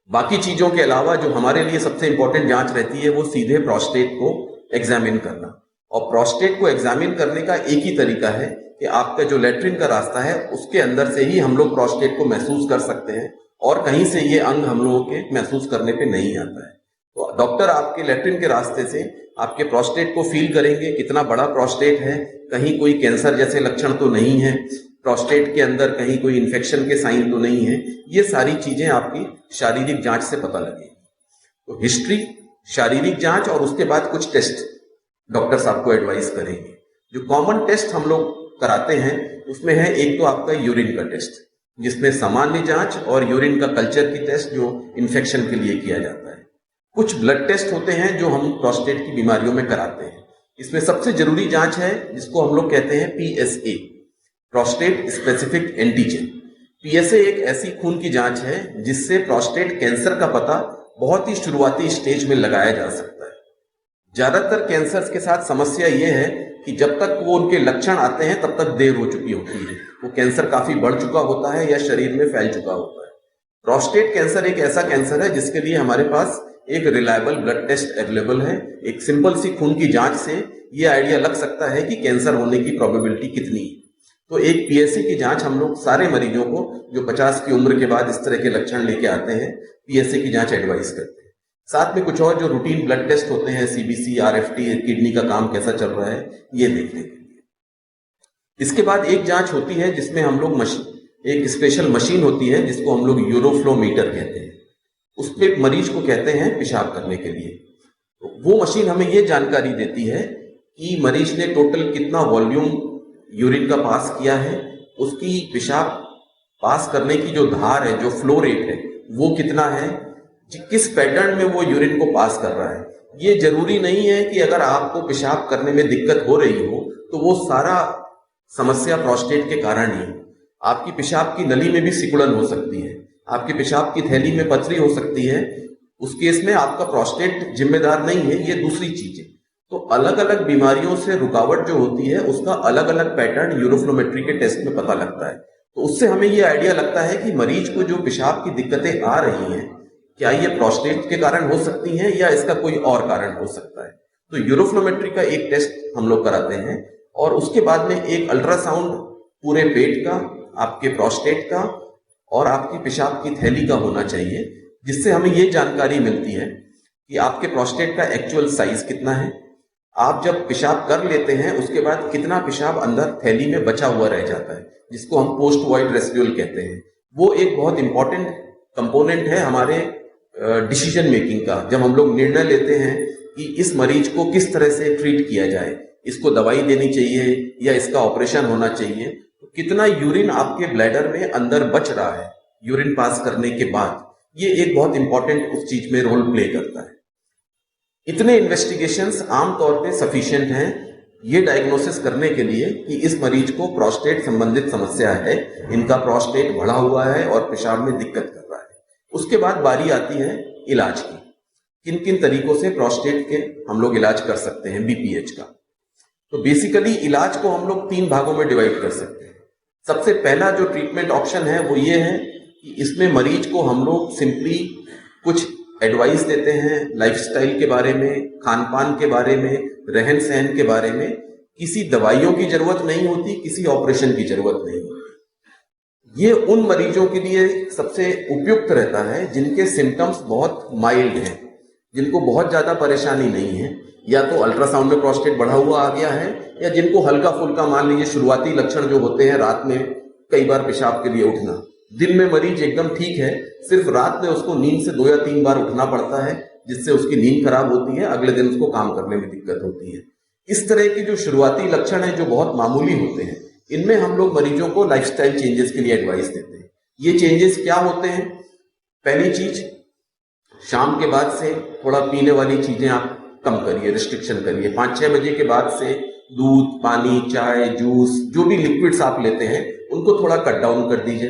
Speaker 4: बाकी चीजों के अलावा जो हमारे लिए सबसे इंपॉर्टेंट जांच रहती है वो सीधे प्रोस्टेट को एग्जामिन करना। और प्रोस्टेट को एग्जामिन करने का एक ही तरीका है कि आपका जो लेट्रिन का रास्ता है उसके अंदर से ही हम लोग प्रोस्टेट को महसूस कर सकते हैं, और कहीं से ये अंग हम लोगों के महसूस करने पे नहीं आता है। तो डॉक्टर आपके लेट्रिन के रास्ते से आपके प्रोस्टेट को फील करेंगे, कितना बड़ा प्रोस्टेट है, कहीं कोई कैंसर जैसे लक्षण तो नहीं है, प्रोस्टेट के अंदर कहीं कोई इन्फेक्शन के साइन तो नहीं है। ये सारी चीजें आपकी शारीरिक जांच से पता लगेगी। तो हिस्ट्री, शारीरिक जांच और उसके बाद कुछ टेस्ट डॉक्टर साहब को एडवाइस करेंगे। जो कॉमन टेस्ट हम लोग कराते हैं उसमें है एक तो आपका यूरिन का टेस्ट, जिसमें सामान्य जांच और यूरिन का कल्चर की टेस्ट जो इन्फेक्शन के लिए किया जाता है। कुछ ब्लड टेस्ट होते हैं जो हम प्रोस्टेट की बीमारियों में कराते हैं। इसमें सबसे जरूरी जांच है जिसको हम लोग कहते हैं PSA, prostate specific antigen. PSA एक ऐसी खून की जांच है जिससे प्रोस्टेट कैंसर का पता बहुत ही शुरुआती स्टेज में लगाया जा सकता है। ज्यादातर कैंसर्स के साथ समस्या यह है कि जब तक वो उनके लक्षण आते हैं तब तक देर हो चुकी होती है, वो कैंसर काफी बढ़ चुका होता है या शरीर में फैल चुका होता है। प्रोस्टेट कैंसर एक ऐसा कैंसर है जिसके लिए हमारे पास एक रिलायबल ब्लड टेस्ट अवेलेबल है। एक सिंपल सी खून की जांच से ये आइडिया लग सकता है कि कैंसर होने की प्रोबेबिलिटी कितनी है। तो एक PSA की जांच हम लोग सारे मरीजों को जो 50 की उम्र के बाद इस तरह के लक्षण लेके आते हैं, PSA की जांच एडवाइस करते हैं। साथ में कुछ और जो रूटीन ब्लड टेस्ट होते हैं, CBC, RFT, किडनी का काम कैसा चल रहा है, ये देखने के लिए। इसके बाद एक जांच होती है जिसमें हम लोग एक स्पेशल मशीन होती है जिसको हम लोग यूरोफ्लोमीटर कहते हैं। उस पे मरीज को कहते हैं पेशाब करने के लिए। तो वो मशीन हमें ये जानकारी देती है कि मरीज ने टोटल कितना वॉल्यूम यूरिन का पास किया है, उसकी पेशाब पास करने की जो धार है, जो फ्लो रेट है, वो कितना है, किस पैटर्न में वो यूरिन को पास कर रहा है। ये जरूरी नहीं है कि अगर आपको पेशाब करने में दिक्कत हो रही हो तो वो सारा समस्या प्रोस्टेट के कारण ही। आपकी पेशाब की नली में भी सिकुड़न हो सकती है, आपकी पेशाब की थैली में पथरी हो सकती है। उस केस में आपका प्रोस्टेट जिम्मेदार नहीं है, ये दूसरी चीज है। तो अलग अलग बीमारियों से रुकावट जो होती है उसका अलग अलग पैटर्न यूरोफ्लोमेट्री के टेस्ट में पता लगता है। तो उससे हमें ये आइडिया लगता है कि मरीज को जो पेशाब की दिक्कतें आ रही हैं, क्या ये प्रोस्टेट के कारण हो सकती हैं या इसका कोई और कारण हो सकता है। तो यूरोफ्लोमेट्री का एक टेस्ट हम लोग कराते हैं और उसके बाद में एक अल्ट्रासाउंड पूरे पेट का, आपके प्रोस्टेट का और आपकी पेशाब की थैली का होना चाहिए, जिससे हमें ये जानकारी मिलती है कि आपके प्रोस्टेट का एक्चुअल साइज कितना है। आप जब पेशाब कर लेते हैं उसके बाद कितना पेशाब अंदर थैली में बचा हुआ रह जाता है, जिसको हम पोस्ट वॉइड रेसिड्यूल कहते हैं। वो एक बहुत इंपॉर्टेंट कंपोनेंट है हमारे डिसीजन मेकिंग का, जब हम लोग निर्णय लेते हैं कि इस मरीज को किस तरह से ट्रीट किया जाए, इसको दवाई देनी चाहिए या इसका ऑपरेशन होना चाहिए, तो कितना यूरिन आपके ब्लैडर में अंदर बच रहा है यूरिन पास करने के बाद, ये एक बहुत इंपॉर्टेंट उस चीज में रोल प्ले करता है। इतने इन्वेस्टिगेशंस आमतौर पे सफिशिएंट हैं ये डायग्नोसिस करने के लिए कि इस मरीज को प्रोस्टेट संबंधित समस्या है, इनका प्रोस्टेट बढ़ा हुआ है और पेशाब में दिक्कत कर रहा है। उसके बाद बारी आती है इलाज की, किन किन तरीकों से प्रोस्टेट के हम लोग इलाज कर सकते हैं बीपीएच का। तो बेसिकली इलाज को हम लोग 3 भागों में डिवाइड कर सकते हैं। सबसे पहला जो ट्रीटमेंट ऑप्शन है वो ये है कि इसमें मरीज को हम लोग सिंपली कुछ एडवाइस देते हैं लाइफस्टाइल के बारे में, खान पान के बारे में, रहन सहन के बारे में। किसी दवाइयों की जरूरत नहीं होती, किसी ऑपरेशन की जरूरत नहीं होती। ये उन मरीजों के लिए सबसे उपयुक्त रहता है जिनके सिम्टम्स बहुत माइल्ड हैं, जिनको बहुत ज्यादा परेशानी नहीं है, या तो अल्ट्रासाउंड में प्रोस्टेट बढ़ा हुआ आ गया है, या जिनको हल्का फुल्का मान लीजिए शुरुआती लक्षण जो होते हैं, रात में कई बार पेशाब के लिए उठना, दिन में मरीज एकदम ठीक है, सिर्फ रात में उसको नींद से 2 या 3 बार उठना पड़ता है, जिससे उसकी नींद खराब होती है, अगले दिन उसको काम करने में दिक्कत होती है। इस तरह की जो शुरुआती लक्षण है जो बहुत मामूली होते हैं, इनमें हम लोग मरीजों को लाइफस्टाइल चेंजेस के लिए एडवाइस देते हैं। ये चेंजेस क्या होते हैं? पहली चीज, शाम के बाद से थोड़ा पीने वाली चीजें आप कम करिए, रिस्ट्रिक्शन करिए। 5-6 बजे के बाद से दूध, पानी, चाय, जूस, जो भी लिक्विड्स आप लेते हैं उनको थोड़ा कट डाउन कर दीजिए।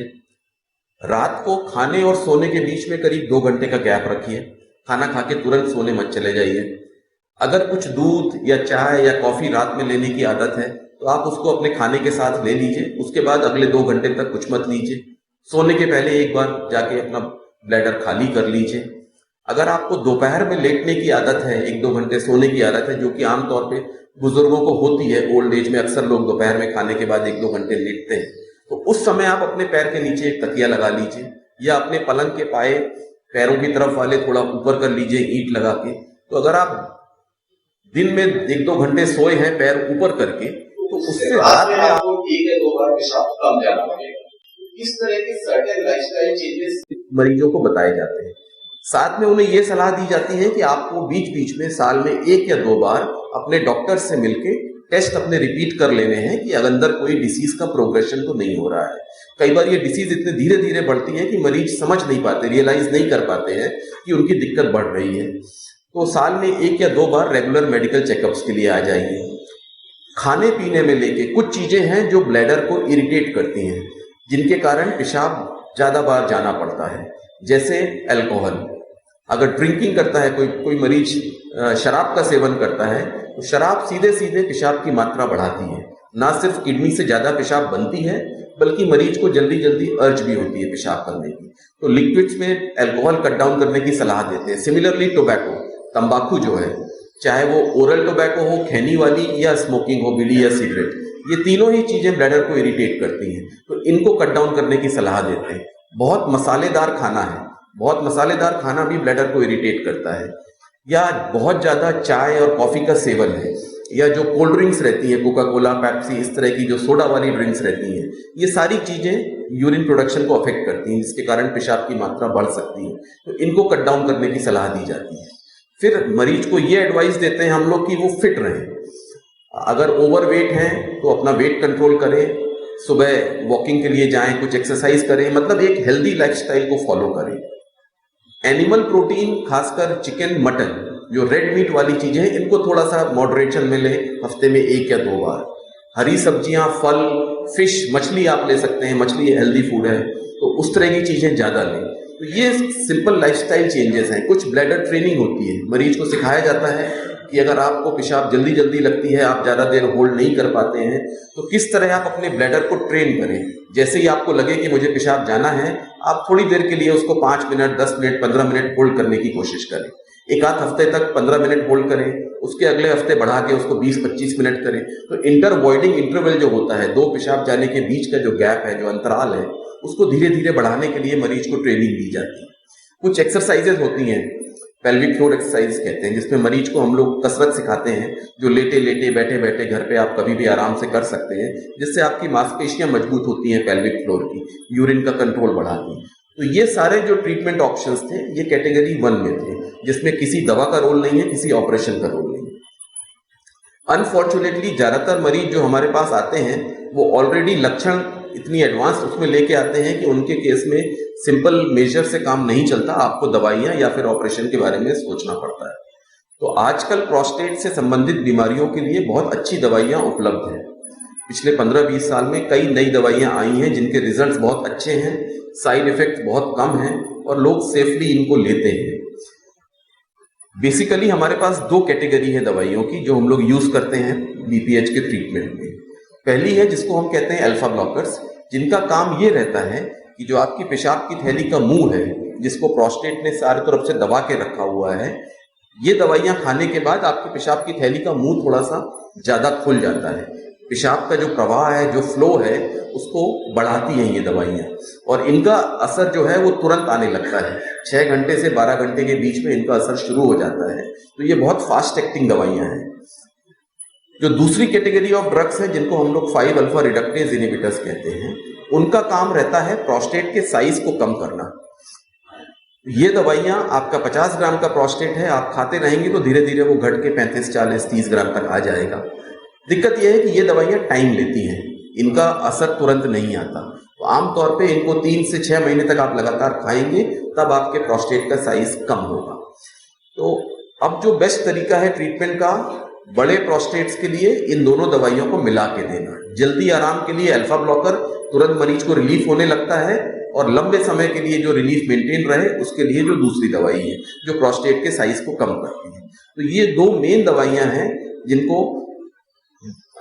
Speaker 4: रात को खाने और सोने के बीच में करीब 2 घंटे का गैप रखिए। खाना खा के तुरंत सोने मत चले जाइए। अगर कुछ दूध या चाय या कॉफी रात में लेने की आदत है तो आप उसको अपने खाने के साथ ले लीजिए, उसके बाद अगले 2 घंटे तक कुछ मत लीजिए। सोने के पहले एक बार जाके अपना ब्लैडर खाली कर लीजिए। अगर आपको दोपहर में लेटने की आदत है, 1-2 घंटे सोने की आदत है, जो कि आमतौर पे बुजुर्गों को होती है, ओल्ड एज में अक्सर लोग दोपहर में खाने के बाद 1-2 घंटे लेटते हैं, तो उस समय आप अपने पैर के नीचे एक तकिया लगा लीजिए, या अपने पलंग के पाए पैरों की तरफ वाले थोड़ा ऊपर कर लीजिए ईंट लगा के। तो अगर आप दिन में 1-2 घंटे सोए हैं पैर ऊपर करके, तो उससे रात में आपको 1 या 2 बार पेशाब कम जाना पड़ेगा। इस तरह के सर्टेन लाइफस्टाइल चेंजेस मरीजों को बताए जाते हैं। साथ में उन्हें यह सलाह दी जाती है कि आपको बीच बीच में साल में 1 या 2 बार अपने डॉक्टर से मिलके टेस्ट अपने रिपीट कर लेने हैं कि अगर अंदर कोई डिसीज का प्रोग्रेशन तो नहीं हो रहा है। कई बार ये डिसीज इतने धीरे धीरे बढ़ती है कि मरीज समझ नहीं पाते, रियलाइज नहीं कर पाते हैं कि उनकी दिक्कत बढ़ रही है। तो साल में 1 या 2 बार रेगुलर मेडिकल चेकअप्स के लिए आ जाइए। खाने पीने में लेके कुछ चीजें हैं जो ब्लैडर को इरिटेट करती हैं, जिनके कारण पेशाब ज्यादा बार जाना पड़ता है, जैसे अल्कोहल। अगर ड्रिंकिंग करता है कोई मरीज, शराब का सेवन करता है, तो शराब सीधे सीधे पेशाब की मात्रा बढ़ाती है। ना सिर्फ किडनी से ज्यादा पेशाब बनती है, बल्कि मरीज को जल्दी जल्दी अर्ज भी होती है पेशाब करने की। तो लिक्विड्स में अल्कोहल कट डाउन करने की सलाह देते हैं। सिमिलरली टोबैको, तंबाकू जो है, चाहे वो ओरल टोबैको हो, खैनी वाली, या स्मोकिंग हो, बीड़ी या सिगरेट, ये तीनों ही चीजें ब्लैडर को इरिटेट करती हैं, तो इनको कट डाउन करने की सलाह देते हैं। बहुत मसालेदार खाना है, बहुत मसालेदार खाना भी ब्लैडर को इरिटेट करता है, या बहुत ज्यादा चाय और कॉफी का सेवन है, या जो कोल्ड ड्रिंक्स रहती है, कोका कोला, पेप्सी, इस तरह की जो सोडा वाली ड्रिंक्स रहती हैं, ये सारी चीजें यूरिन प्रोडक्शन को अफेक्ट करती हैं, जिसके कारण पेशाब की मात्रा बढ़ सकती है। तो इनको कट डाउन करने की सलाह दी जाती है। फिर मरीज को ये एडवाइस देते हैं हम लोग कि वो फिट रहें। अगर ओवरवेट हैं तो अपना वेट कंट्रोल करें, सुबह वॉकिंग के लिए जाएं, कुछ एक्सरसाइज करें, मतलब एक हेल्दी लाइफस्टाइल को फॉलो करें। एनिमल प्रोटीन, खासकर चिकन, मटन, जो रेड मीट वाली चीजें हैं, इनको थोड़ा सा मॉडरेशन में लें, हफ्ते में 1 या 2 बार। हरी सब्जियां, फल, फिश, मछली आप ले सकते हैं, मछली हेल्दी फूड है, तो उस तरह की चीजें ज्यादा लें। तो ये सिंपल लाइफस्टाइल चेंजेस हैं। कुछ ब्लैडर ट्रेनिंग होती है, मरीज को सिखाया जाता है कि अगर आपको पेशाब जल्दी जल्दी लगती है, आप ज्यादा देर होल्ड नहीं कर पाते हैं, तो किस तरह आप अपने ब्लैडर को ट्रेन करें। जैसे ही आपको लगे कि मुझे पेशाब जाना है, आप थोड़ी देर के लिए उसको 5 मिनट, 10 मिनट, 15 मिनट होल्ड करने की कोशिश करें। 1-8 हफ्ते तक 15 मिनट होल्ड करें, उसके अगले हफ्ते बढ़ा के उसको 20-25 मिनट करें। तो इंटरवॉइडिंग इंटरवल जो होता है, 2 पेशाब जाने के बीच का जो गैप है, जो अंतराल है, उसको धीरे धीरे बढ़ाने के लिए मरीज को ट्रेनिंग दी जाती है। कुछ एक्सरसाइजेज होती हैं, पेल्विक फ्लोर एक्सरसाइज कहते हैं, जिसमें मरीज को हम लोग कसरत सिखाते हैं, जो लेटे लेटे, बैठे बैठे घर पे आप कभी भी आराम से कर सकते हैं, जिससे आपकी मांसपेशियां मजबूत होती हैं, पेल्विक फ्लोर की, यूरिन का कंट्रोल बढ़ाती हैं। तो ये सारे जो ट्रीटमेंट ऑप्शंस थे ये कैटेगरी 1 में थे, जिसमें किसी दवा का रोल नहीं है, किसी ऑपरेशन का रोल नहीं है। अनफॉर्चुनेटली ज्यादातर मरीज जो हमारे पास आते हैं वो ऑलरेडी लक्षण इतनी एडवांस उसमें लेके आते हैं कि उनके केस में सिंपल मेजर से काम नहीं चलता, आपको दवाइयां या फिर ऑपरेशन के बारे में सोचना पड़ता है। तो आजकल प्रोस्टेट से संबंधित बीमारियों के लिए बहुत अच्छी दवाइयां उपलब्ध हैं। पिछले 15-20 साल में कई नई दवाइयां आई हैं जिनके रिजल्ट्स बहुत अच्छे हैं, साइड इफेक्ट बहुत कम हैं और लोग सेफली इनको लेते हैं। बेसिकली हमारे पास 2 कैटेगरी है दवाइयों की जो हम लोग यूज करते हैं बीपीएच के ट्रीटमेंट में। पहली है जिसको हम कहते हैं अल्फा ब्लॉकर्स, जिनका काम ये रहता है कि जो आपकी पेशाब की थैली का मुंह है, जिसको प्रोस्टेट ने चारों तरफ से दबा के रखा हुआ है, ये दवाइयां खाने के बाद आपकी पेशाब की थैली का मुंह थोड़ा सा ज्यादा खुल जाता है। पेशाब का जो प्रवाह है, जो फ्लो है, उसको बढ़ाती हैं ये दवाइयां और इनका असर जो है वो तुरंत आने लगता है। 6 घंटे से 12 घंटे के बीच में इनका असर शुरू हो जाता है। तो ये बहुत फास्ट एक्टिंग दवाइयां हैं। जो दूसरी कैटेगरी ऑफ ड्रग्स है जिनको हम लोग 5 अल्फा रिडक्टेज इनहिबिटर्स कहते हैं, उनका काम रहता है प्रोस्टेट के साइज को कम करना। ये दवाइयां आपका 50 ग्राम का प्रोस्टेट है, आप खाते रहेंगे तो धीरे धीरे वो घट के 35, 40, 30 ग्राम तक आ जाएगा। दिक्कत यह है कि ये दवाइयां टाइम लेती हैं, इनका असर तुरंत नहीं आता। तो आमतौर पे इनको 3 से 6 महीने तक आप लगातार खाएंगे तब आपके प्रोस्टेट का साइज कम होगा। तो अब जो बेस्ट तरीका है ट्रीटमेंट का बड़े प्रोस्टेट्स के लिए इन दोनों दवाइयों को मिला के देना। जल्दी आराम के लिए अल्फा ब्लॉकर, तुरंत मरीज को रिलीफ होने लगता है, और लंबे समय के लिए जो रिलीफ मेंटेन रहे उसके लिए जो दूसरी दवाई है जो प्रोस्टेट के साइज को कम करती है। तो ये 2 मेन दवाइयां हैं जिनको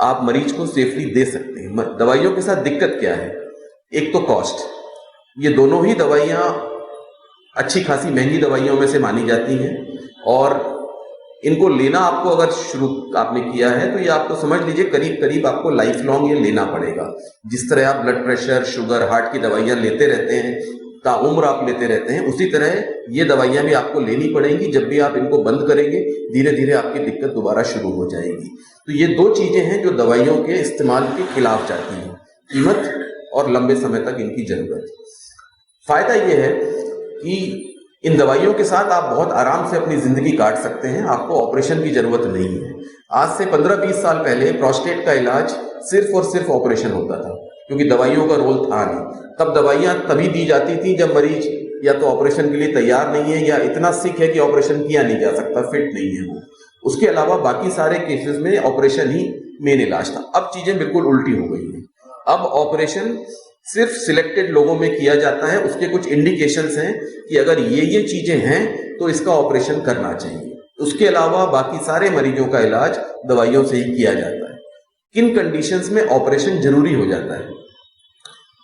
Speaker 4: आप मरीज को सेफली दे सकते हैं। दवाइयों के साथ दिक्कत क्या है? एक तो कॉस्ट, ये दोनों ही दवाइयां अच्छी खासी महंगी दवाइयों में से मानी जाती हैं और इनको लेना आपको अगर शुरू आपने किया है तो ये आपको समझ लीजिए करीब करीब आपको लाइफ लॉन्ग ये लेना पड़ेगा। जिस तरह आप ब्लड प्रेशर, शुगर, हार्ट की दवाइयां लेते रहते हैं, ताउम्र आप लेते रहते हैं, उसी तरह ये दवाइयां भी आपको लेनी पड़ेंगी। जब भी आप इनको बंद करेंगे धीरे धीरे आपकी दिक्कत दोबारा शुरू हो जाएगी। तो ये 2 चीजें हैं जो दवाइयों के इस्तेमाल के खिलाफ जाती हैं, कीमत और लंबे समय तक इनकी जरूरत। फायदा यह है कि इन दवाइयों के साथ आप बहुत आराम से अपनी जिंदगी काट सकते हैं, आपको ऑपरेशन की जरूरत नहीं है। आज से 15-20 साल पहले प्रोस्टेट का इलाज सिर्फ और सिर्फ ऑपरेशन होता था, क्योंकि दवाइयों का रोल था नहीं। तब दवाइयां तभी दी जाती थी जब मरीज या तो ऑपरेशन के लिए तैयार नहीं है या इतना सिक है कि ऑपरेशन किया नहीं जा सकता, फिट नहीं है वो। उसके अलावा बाकी सारे केसेस में ऑपरेशन ही मेन इलाज था। अब चीजें बिल्कुल उल्टी हो गई हैं। अब ऑपरेशन सिर्फ सिलेक्टेड लोगों में किया जाता है। उसके कुछ इंडिकेशंस हैं कि अगर ये चीजें हैं तो इसका ऑपरेशन करना चाहिए। उसके अलावा बाकी सारे मरीजों का इलाज दवाइयों से ही किया जाता है। किन कंडीशंस में ऑपरेशन जरूरी हो जाता है?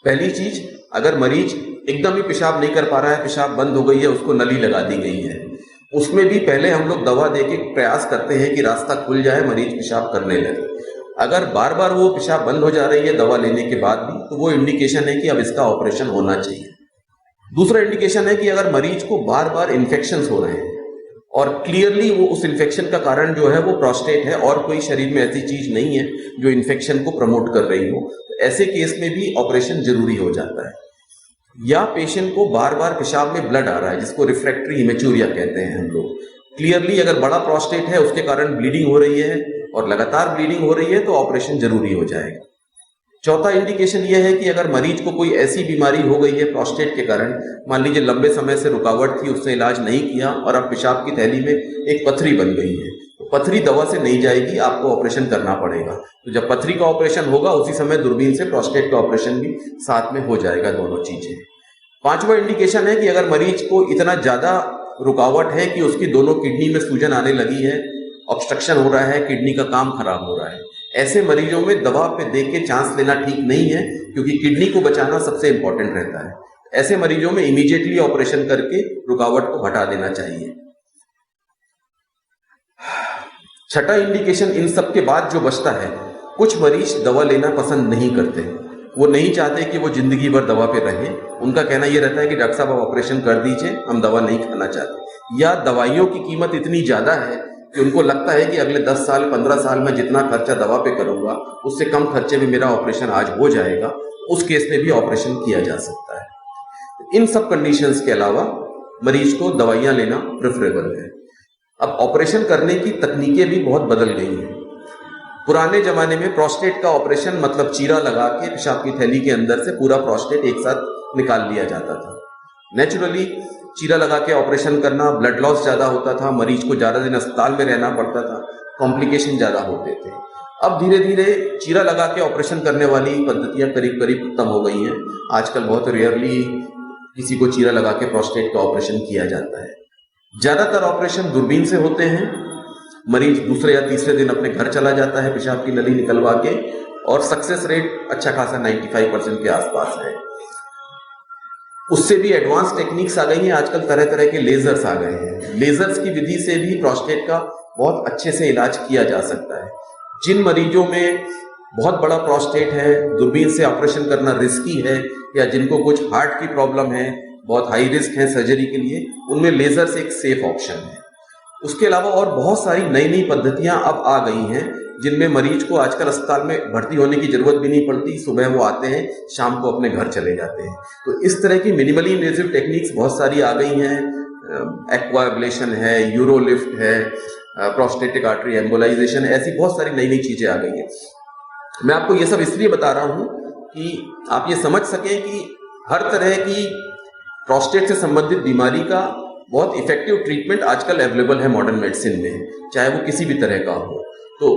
Speaker 4: पहली चीज, अगर मरीज एकदम ही पेशाब नहीं कर पा रहा है, पेशाब बंद हो गई है, उसको नली लगा दी गई है, उसमें भी पहले हम लोग दवा देके प्रयास करते हैं कि रास्ता खुल जाए, मरीज पेशाब करने लगे। अगर बार बार वो पेशाब बंद हो जा रही है दवा लेने के बाद भी, तो वो इंडिकेशन है कि अब इसका ऑपरेशन होना चाहिए। दूसरा इंडिकेशन है कि अगर मरीज को बार बार इन्फेक्शंस हो रहे हैं और क्लियरली वो उस इन्फेक्शन का कारण जो है वो प्रोस्टेट है और कोई शरीर में ऐसी चीज नहीं है जो इन्फेक्शन को प्रमोट कर रही हो, तो ऐसे केस में भी ऑपरेशन जरूरी हो जाता है। या पेशेंट को बार बार पेशाब में ब्लड आ रहा है, जिसको रिफ्रैक्टरी हिमेचूरिया कहते हैं हम लोग। क्लियरली अगर बड़ा प्रोस्टेट है, उसके कारण ब्लीडिंग हो रही है और लगातार ब्लीडिंग हो रही है, तो ऑपरेशन जरूरी हो जाएगा। चौथा इंडिकेशन यह है कि अगर मरीज को कोई ऐसी बीमारी हो गई है प्रोस्टेट के कारण, मान लीजिए लंबे समय से रुकावट थी, उसने इलाज नहीं किया और अब पेशाब की थैली में एक पथरी बन गई है, तो पथरी दवा से नहीं जाएगी, आपको ऑपरेशन करना पड़ेगा। तो जब पथरी का ऑपरेशन होगा उसी समय दूरबीन से प्रोस्टेट का ऑपरेशन भी साथ में हो जाएगा, दोनों चीजें। पांचवा इंडिकेशन है कि अगर मरीज को इतना ज्यादा रुकावट है कि उसकी दोनों किडनी में सूजन आने लगी है, ऑब्स्ट्रक्शन हो रहा है, किडनी का काम खराब हो रहा है, ऐसे मरीजों में दवा पे दे के चांस लेना ठीक नहीं है, क्योंकि किडनी को बचाना सबसे इंपॉर्टेंट रहता है। ऐसे मरीजों में इमीडिएटली ऑपरेशन करके रुकावट को हटा देना चाहिए। छठा इंडिकेशन इन सब के बाद जो बचता है, कुछ मरीज दवा लेना पसंद नहीं करते, वो नहीं चाहते कि वो जिंदगी भर दवा पे रहे। उनका कहना यह रहता है कि डॉक्टर साहब आप ऑपरेशन कर दीजिए, हम दवा नहीं खाना चाहते। या दवाइयों की कीमत इतनी ज्यादा है कि उनको लगता है कि अगले 10 साल 15 साल में जितना खर्चा दवा पे करूंगा उससे कम खर्चे में मेरा ऑपरेशन आज हो जाएगा, उस केस में भी ऑपरेशन किया जा सकता है। इन सब कंडीशंस के अलावा मरीज को दवाइयां लेना प्रेफरेबल है। अब ऑपरेशन करने की तकनीकें भी बहुत बदल गई हैं। पुराने जमाने में प्रोस्टेट का ऑपरेशन मतलब चीरा लगा के पेशाब की थैली के अंदर से पूरा प्रोस्टेट एक साथ निकाल लिया जाता था। नेचुरली चीरा लगा के ऑपरेशन करना, ब्लड लॉस ज्यादा होता था, मरीज को ज्यादा दिन अस्पताल में रहना पड़ता था, कॉम्प्लिकेशन ज्यादा होते थे। अब धीरे धीरे चीरा लगा के ऑपरेशन करने वाली पद्धतियां करीब करीब खत्म हो गई हैं। आजकल बहुत रेयरली किसी को चीरा लगा के प्रोस्टेट का ऑपरेशन किया जाता है। ज्यादातर ऑपरेशन दूरबीन से होते हैं। मरीज दूसरे या तीसरे दिन अपने घर चला जाता है पेशाब की नली निकलवा के, और सक्सेस रेट अच्छा खासा 95% के आसपास है। उससे भी एडवांस टेक्निक्स आ गई हैं। आजकल तरह तरह के लेजर्स आ गए हैं। लेजर्स की विधि से भी प्रोस्टेट का बहुत अच्छे से इलाज किया जा सकता है। जिन मरीजों में बहुत बड़ा प्रोस्टेट है, दूरबीन से ऑपरेशन करना रिस्की है, या जिनको कुछ हार्ट की प्रॉब्लम है, बहुत हाई रिस्क है सर्जरी के लिए, उनमें लेजर एक सेफ ऑप्शन है। उसके अलावा और बहुत सारी नई नई पद्धतियां अब आ गई हैं, जिनमें मरीज को आजकल अस्पताल में भर्ती होने की जरूरत भी नहीं पड़ती। सुबह वो आते हैं, शाम को अपने घर चले जाते हैं। तो इस तरह की मिनिमली इन्वेसिव टेक्निक्स बहुत सारी आ गई हैं। एक्वा एब्लेशन है, यूरोलिफ्ट है, प्रोस्टेटिक आर्टरी एम्बोलाइजेशन, ऐसी बहुत सारी नई नई चीजें आ गई हैं। मैं आपको ये सब इसलिए बता रहा हूं कि आप ये समझ सकें कि हर तरह की प्रोस्टेट से संबंधित बीमारी का बहुत इफेक्टिव ट्रीटमेंट आजकल अवेलेबल है मॉडर्न मेडिसिन में, चाहे वो किसी भी तरह का हो। तो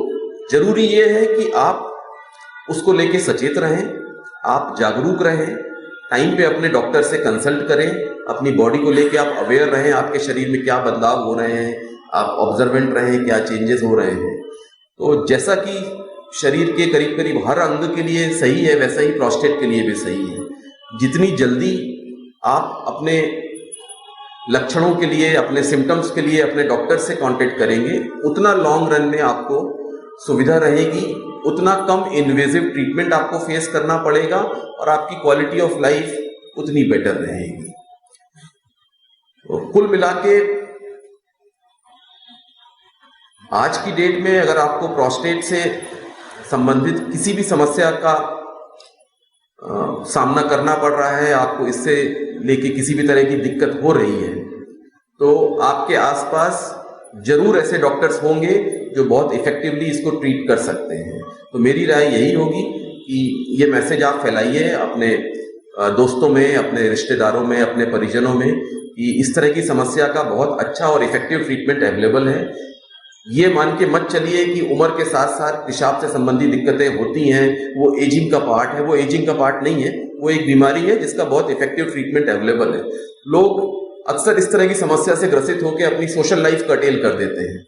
Speaker 4: जरूरी ये है कि आप उसको लेके सचेत रहें, आप जागरूक रहें, टाइम पे अपने डॉक्टर से कंसल्ट करें, अपनी बॉडी को लेके आप अवेयर रहें, आपके शरीर में क्या बदलाव हो रहे हैं, आप ऑब्जर्वेंट रहें, क्या चेंजेस हो रहे हैं। तो जैसा कि शरीर के करीब करीब हर अंग के लिए सही है, वैसा ही प्रोस्टेट के लिए भी सही है। जितनी जल्दी आप अपने लक्षणों के लिए, अपने सिम्टम्स के लिए अपने डॉक्टर से कांटेक्ट करेंगे, उतना लॉन्ग रन में आपको सुविधा रहेगी, उतना कम इन्वेजिव ट्रीटमेंट आपको फेस करना पड़ेगा, और आपकी क्वालिटी ऑफ लाइफ उतनी बेटर रहेगी। तो कुल मिला के आज की डेट में अगर आपको प्रोस्टेट से संबंधित किसी भी समस्या का सामना करना पड़ रहा है, आपको इससे लेके किसी भी तरह की दिक्कत हो रही है, तो आपके आसपास जरूर ऐसे डॉक्टर्स होंगे जो बहुत इफेक्टिवली इसको ट्रीट कर सकते हैं। तो मेरी राय यही होगी कि ये मैसेज आप फैलाइए अपने दोस्तों में, अपने रिश्तेदारों में, अपने परिजनों में, कि इस तरह की समस्या का बहुत अच्छा और इफेक्टिव ट्रीटमेंट अवेलेबल है। ये मान के मत चलिए कि उम्र के साथ साथ पेशाब से संबंधी दिक्कतें होती हैं, वो एजिंग का पार्ट है। वो एजिंग का पार्ट नहीं है, वो एक बीमारी है जिसका बहुत इफेक्टिव ट्रीटमेंट अवेलेबल है। लोग अक्सर इस तरह की समस्या से ग्रसित होकर अपनी सोशल लाइफ कर्टेल कर देते हैं,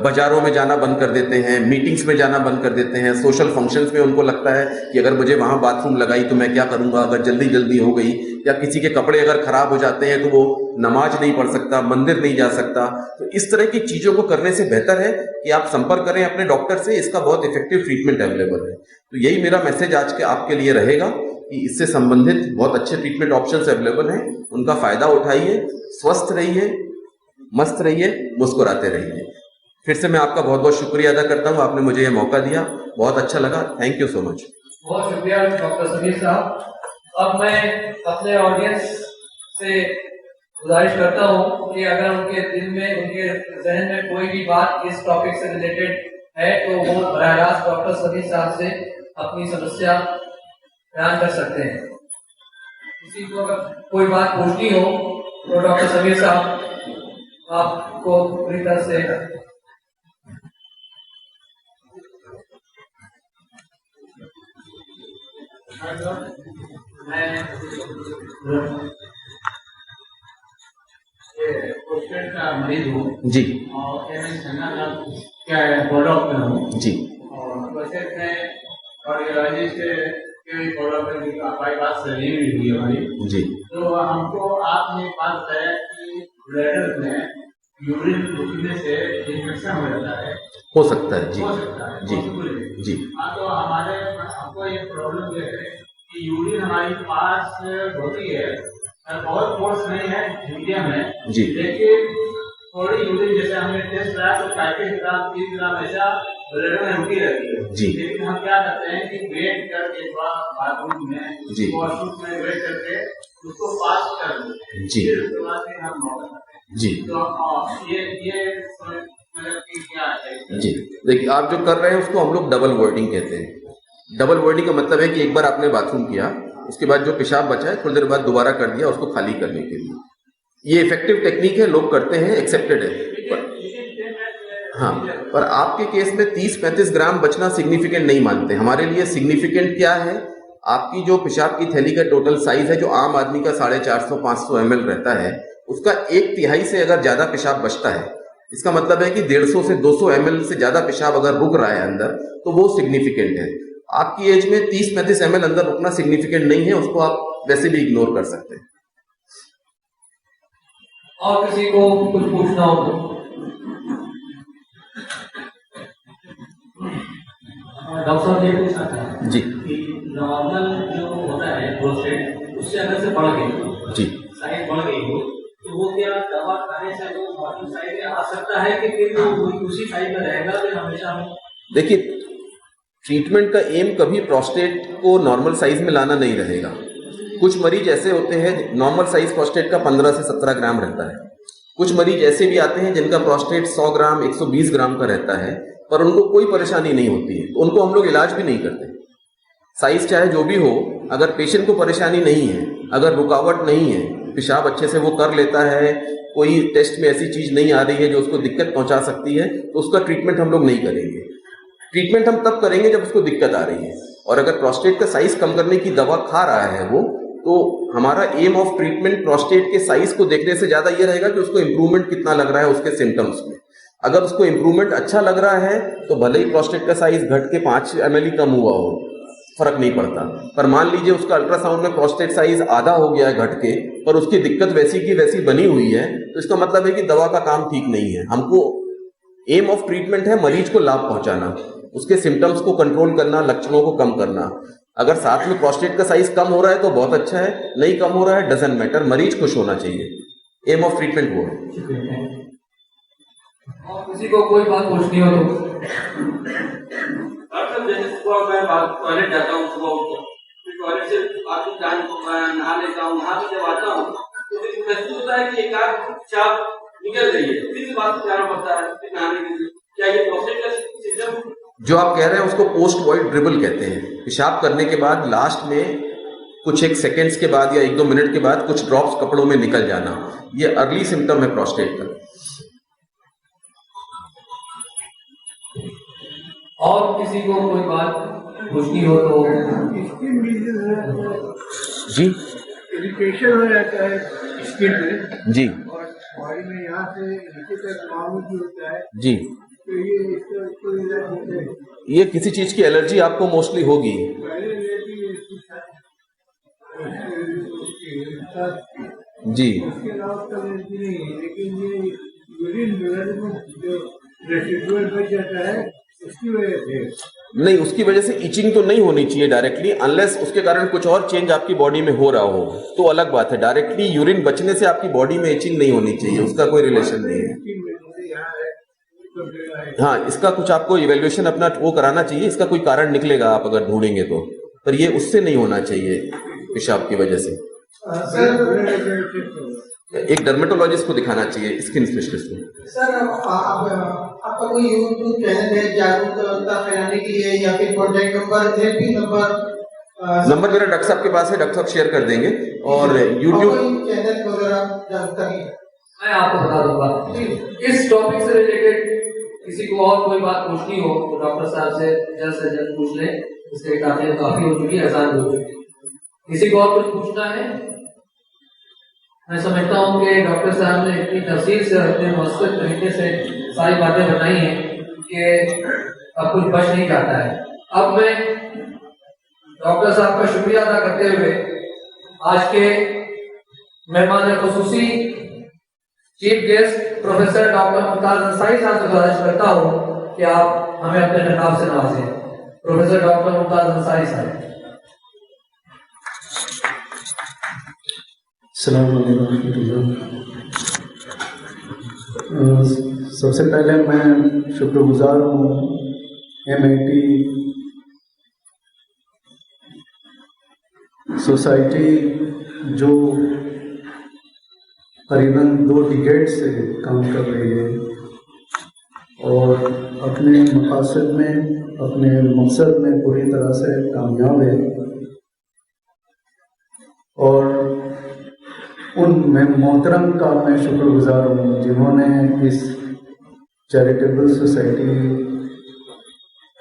Speaker 4: बाजारों में जाना बंद कर देते हैं, मीटिंग्स में जाना बंद कर देते हैं, सोशल फंक्शंस में उनको लगता है कि अगर मुझे वहां बाथरूम लगाई तो मैं क्या करूंगा, अगर जल्दी जल्दी हो गई, या किसी के कपड़े अगर खराब हो जाते हैं तो वो नमाज नहीं पढ़ सकता, मंदिर नहीं जा सकता। तो इस तरह की चीजों को करने से बेहतर है कि आप संपर्क करें अपने डॉक्टर से, इसका बहुत इफेक्टिव ट्रीटमेंट अवेलेबल है। तो यही मेरा मैसेज आज के आपके लिए रहेगा कि इससे संबंधित बहुत अच्छे ट्रीटमेंट ऑप्शंस अवेलेबल हैं, उनका फायदा उठाइए, स्वस्थ रहिए, मस्त रहिए, मुस्कुराते रहिए। फिर से मैं आपका बहुत बहुत शुक्रिया अदा करता हूं, आपने मुझे ये मौका दिया, बहुत अच्छा लगा। Thank you so much.
Speaker 3: बहुत शुक्रिया डॉक्टर समीर साहब। अब मैं अपने ऑडियंस से गुजारिश करता हूं कि अगर उनके दिल में, उनके जहन में कोई भी बात इस टॉपिक से रिलेटेड है तो वो बराह रास्त डॉक्टर समीर साहब से अपनी समस्या बयान कर सकते हैं। किसी को अगर कोई बात पूछनी हो तो डॉक्टर समीर साहब आपको पूरी तरह से
Speaker 5: मैं प्रोस्टेट का मरीज हूँ
Speaker 4: जी,
Speaker 5: और क्या फॉलोअप में हूँ
Speaker 4: जी,
Speaker 5: और वैसे मैं कार्डियोलॉजिस्ट के फॉलोअप में हमारी बात सही हुई हमारी
Speaker 4: जी।
Speaker 5: तो हमको आपने बात बताया कि ब्लैडर में यूरिन रुकने से इन्फेक्शन हो जाता है,
Speaker 4: हो सकता है। जी,
Speaker 5: हो सकता है
Speaker 4: जी, जी।
Speaker 5: हाँ, तो हमको ये प्रॉब्लम ये है कि यूरिन हमारी पास होती है, बहुत फोर्स नहीं है, मीडियम है
Speaker 4: जी,
Speaker 5: लेकिन थोड़ी यूरिन जैसे हमने टेस्ट कराया तो 35 ग्राम 30 ग्राम ऐसा ब्लड में रुकी रहती है
Speaker 4: जी।
Speaker 5: लेकिन हम क्या करते हैं कि वेट करके बाथरूम में
Speaker 4: जी,
Speaker 5: वॉशरूम में वेट करके उसको पास कर दें
Speaker 4: जी
Speaker 5: उसके बाद फिर हम नॉर्मल करते हैं।
Speaker 4: जी
Speaker 5: तो ये मतलब कि क्या है?
Speaker 4: जी, देखिए आप जो कर रहे हैं उसको हम लोग डबल वर्डिंग कहते हैं। डबल वर्डिंग का मतलब है कि एक बार आपने बाथरूम किया, उसके बाद जो पेशाब बचा है थोड़ी देर बाद दोबारा कर दिया उसको खाली करने के लिए। ये इफेक्टिव टेक्निक है, लोग करते हैं, एक्सेप्टेड है। हाँ, पर आपके केस में 30-35 ग्राम बचना सिग्निफिकेंट नहीं मानते। हमारे लिए सिग्निफिकेंट क्या है, आपकी जो पेशाब की थैली का टोटल साइज है जो आम आदमी का 450-500 ml रहता है, उसका 1/3 से अगर ज्यादा पेशाब बचता है, इसका मतलब है कि 150 से 200 ml से ज्यादा पेशाब अगर रुक रहा है अंदर, तो वो सिग्निफिकेंट है। आपकी एज में 30-35 ml अंदर रुकना सिग्निफिकेंट नहीं है, उसको आप वैसे भी इग्नोर कर सकते हैं।
Speaker 3: और किसी को कुछ पूछना हो तो? डॉक्टर साहब ये पूछना था
Speaker 4: जी
Speaker 3: कि नॉर्मल जो होता है प्रोस्टेट, उससे अगर से बढ़ गई
Speaker 4: जी
Speaker 3: साइज बढ़ गई हो तो वो क्या दवा खाने से वो नॉर्मल साइज में आ सकता है कि फिर वो उसी साइज में रहेगा फिर हमेशा?
Speaker 4: देखिए, ट्रीटमेंट का एम कभी प्रोस्टेट को नॉर्मल साइज में लाना नहीं रहेगा। कुछ मरीज ऐसे होते हैं, नॉर्मल साइज प्रोस्टेट का 15 से 17 ग्राम रहता है। कुछ मरीज ऐसे भी आते हैं जिनका प्रोस्टेट 100 ग्राम 120 ग्राम का रहता है, पर उनको कोई परेशानी नहीं होती है, तो उनको हम लोग इलाज भी नहीं करते। साइज चाहे जो भी हो, अगर पेशेंट को परेशानी नहीं है, अगर रुकावट नहीं है, पेशाब अच्छे से वो कर लेता है, कोई टेस्ट में ऐसी चीज नहीं आ रही है जो उसको दिक्कत पहुंचा सकती है, तो उसका ट्रीटमेंट हम लोग नहीं करेंगे। ट्रीटमेंट हम तब करेंगे जब उसको दिक्कत आ रही है। और अगर प्रोस्टेट का साइज कम करने की दवा खा रहा है वो, तो हमारा एम ऑफ ट्रीटमेंट प्रोस्टेट के साइज को देखने से ज्यादा ये रहेगा कि उसको इंप्रूवमेंट कितना लग रहा है उसके सिम्टम्स में। अगर उसको इंप्रूवमेंट अच्छा लग रहा है तो भले ही प्रोस्टेट का साइज घट के 5 ml कम हुआ हो, फर्क नहीं पड़ता। पर मान लीजिए उसका अल्ट्रासाउंड में प्रोस्टेट साइज आधा हो गया है घट के, पर उसकी दिक्कत वैसी की वैसी बनी हुई है, तो इसका मतलब है कि दवा का काम ठीक नहीं है। हमको एम ऑफ ट्रीटमेंट है मरीज को लाभ पहुंचाना, उसके सिम्टम्स को कंट्रोल करना, लक्षणों को कम करना। अगर साथ में प्रोस्टेट का साइज कम हो रहा है तो बहुत अच्छा है, नहीं कम हो रहा है डजंट मैटर, मरीज खुश होना चाहिए। एम ऑफ ट्रीटमेंट वो है।
Speaker 3: और किसी को कोई बात पूछनी हो तो?
Speaker 5: जैसे सुबह मैं टॉयलेट जाता हूँ, सुबह उठकर फिर टॉयलेट से बाथरूम नहा लेता हूँ, नहा के जब आता हूँ तो फिर महसूस होता है कि एक आध पेशाब निकल रही है, फिर बाथरूम जाना पड़ता है फिर नहाने के लिए। क्या ये प्रोस्टेट का सिस्टम
Speaker 4: जो आप कह रहे हैं उसको पोस्ट वॉइड ड्रिबल कहते हैं। पेशाब करने के बाद लास्ट में कुछ एक सेकेंड्स के बाद या 1-2 मिनट के बाद कुछ ड्रॉप्स कपड़ों में निकल जाना, ये अर्ली सिम्टम है प्रोस्टेट का।
Speaker 3: और किसी को कोई बात पूछनी हो तो?
Speaker 4: जी
Speaker 6: इरिटेशन हो जाता है स्किन में
Speaker 4: जी
Speaker 6: और बॉडी में यहाँ से नीचे तक मामूल भी होता है,
Speaker 4: जी
Speaker 6: तो ये इसका कोई इलाज होता है?
Speaker 4: ये किसी चीज की एलर्जी आपको मोस्टली होगी।
Speaker 6: पहले लेती है
Speaker 4: जी
Speaker 6: इसके अलावा तो एलर्जी नहीं है, लेकिन ये यूरिन ब्लड में जो रेसिडुअल बच जाता है उसकी वजह से
Speaker 4: नहीं, उसकी वजह से इचिंग तो नहीं होनी चाहिए डायरेक्टली, अनलेस उसके कारण कुछ और चेंज आपकी बॉडी में हो रहा हो तो अलग बात है। डायरेक्टली यूरिन बचने से आपकी बॉडी में इचिंग नहीं होनी चाहिए, उसका कोई रिलेशन नहीं है। हाँ, इसका कुछ आपको इवेल्युएशन अपना वो कराना चाहिए, इसका कोई कारण निकलेगा आप अगर ढूंढेंगे तो, पर ये उससे नहीं होना चाहिए पेशाब की वजह से। एक डर्मेटोलॉजिस्ट को दिखाना चाहिए, स्किन स्पेशलिस्ट को।
Speaker 7: सर आपका कोई यूट्यूब चैनल है जागरूकता फैलाने के लिए, या फिर कॉन्टैक्ट नंबर हेल्पलाइन
Speaker 4: नंबर मेरा डॉक्टर साहब के पास है, डॉक्टर साहब शेयर कर देंगे। और यूट्यूब
Speaker 7: चैनल वगैरह जागरूकता की
Speaker 3: मैं आपको बता दूंगा। इस टॉपिक से रिलेटेड किसी को और कोई बात पूछनी हो तो डॉक्टर साहब से जल्द पूछ ले, इसके काफी हो चुकी है, आसान हो चुकी है। किसी को और कुछ पूछना है? मैं समझता हूँ कि डॉक्टर साहब ने इतनी तफसील से इतने मौसम तरीके से सारी बातें बताई हैं कि अब कुछ बच नहीं जाता है। अब मैं डॉक्टर साहब का शुक्रिया अदा करते हुए आज के मेहमान खुसूसी chief guest professor doctor Mumtaz Ansari साहब से गुजारिश करता हूँ कि आप हमें अपने खिताब से नवाजें। प्रोफेसर डॉक्टर मुमताज अंसारी साहब।
Speaker 6: सबसे पहले मैं शुक्रगुजार हूँ MIT
Speaker 8: सोसाइटी जो करीबन 2 डिकेड से काम कर रही है और अपने मकासद में, अपने मकसद में पूरी तरह से कामयाब है, और उन मोहतरम का मैं शुक्रगुजार हूँ जिन्होंने इस चैरिटेबल सोसाइटी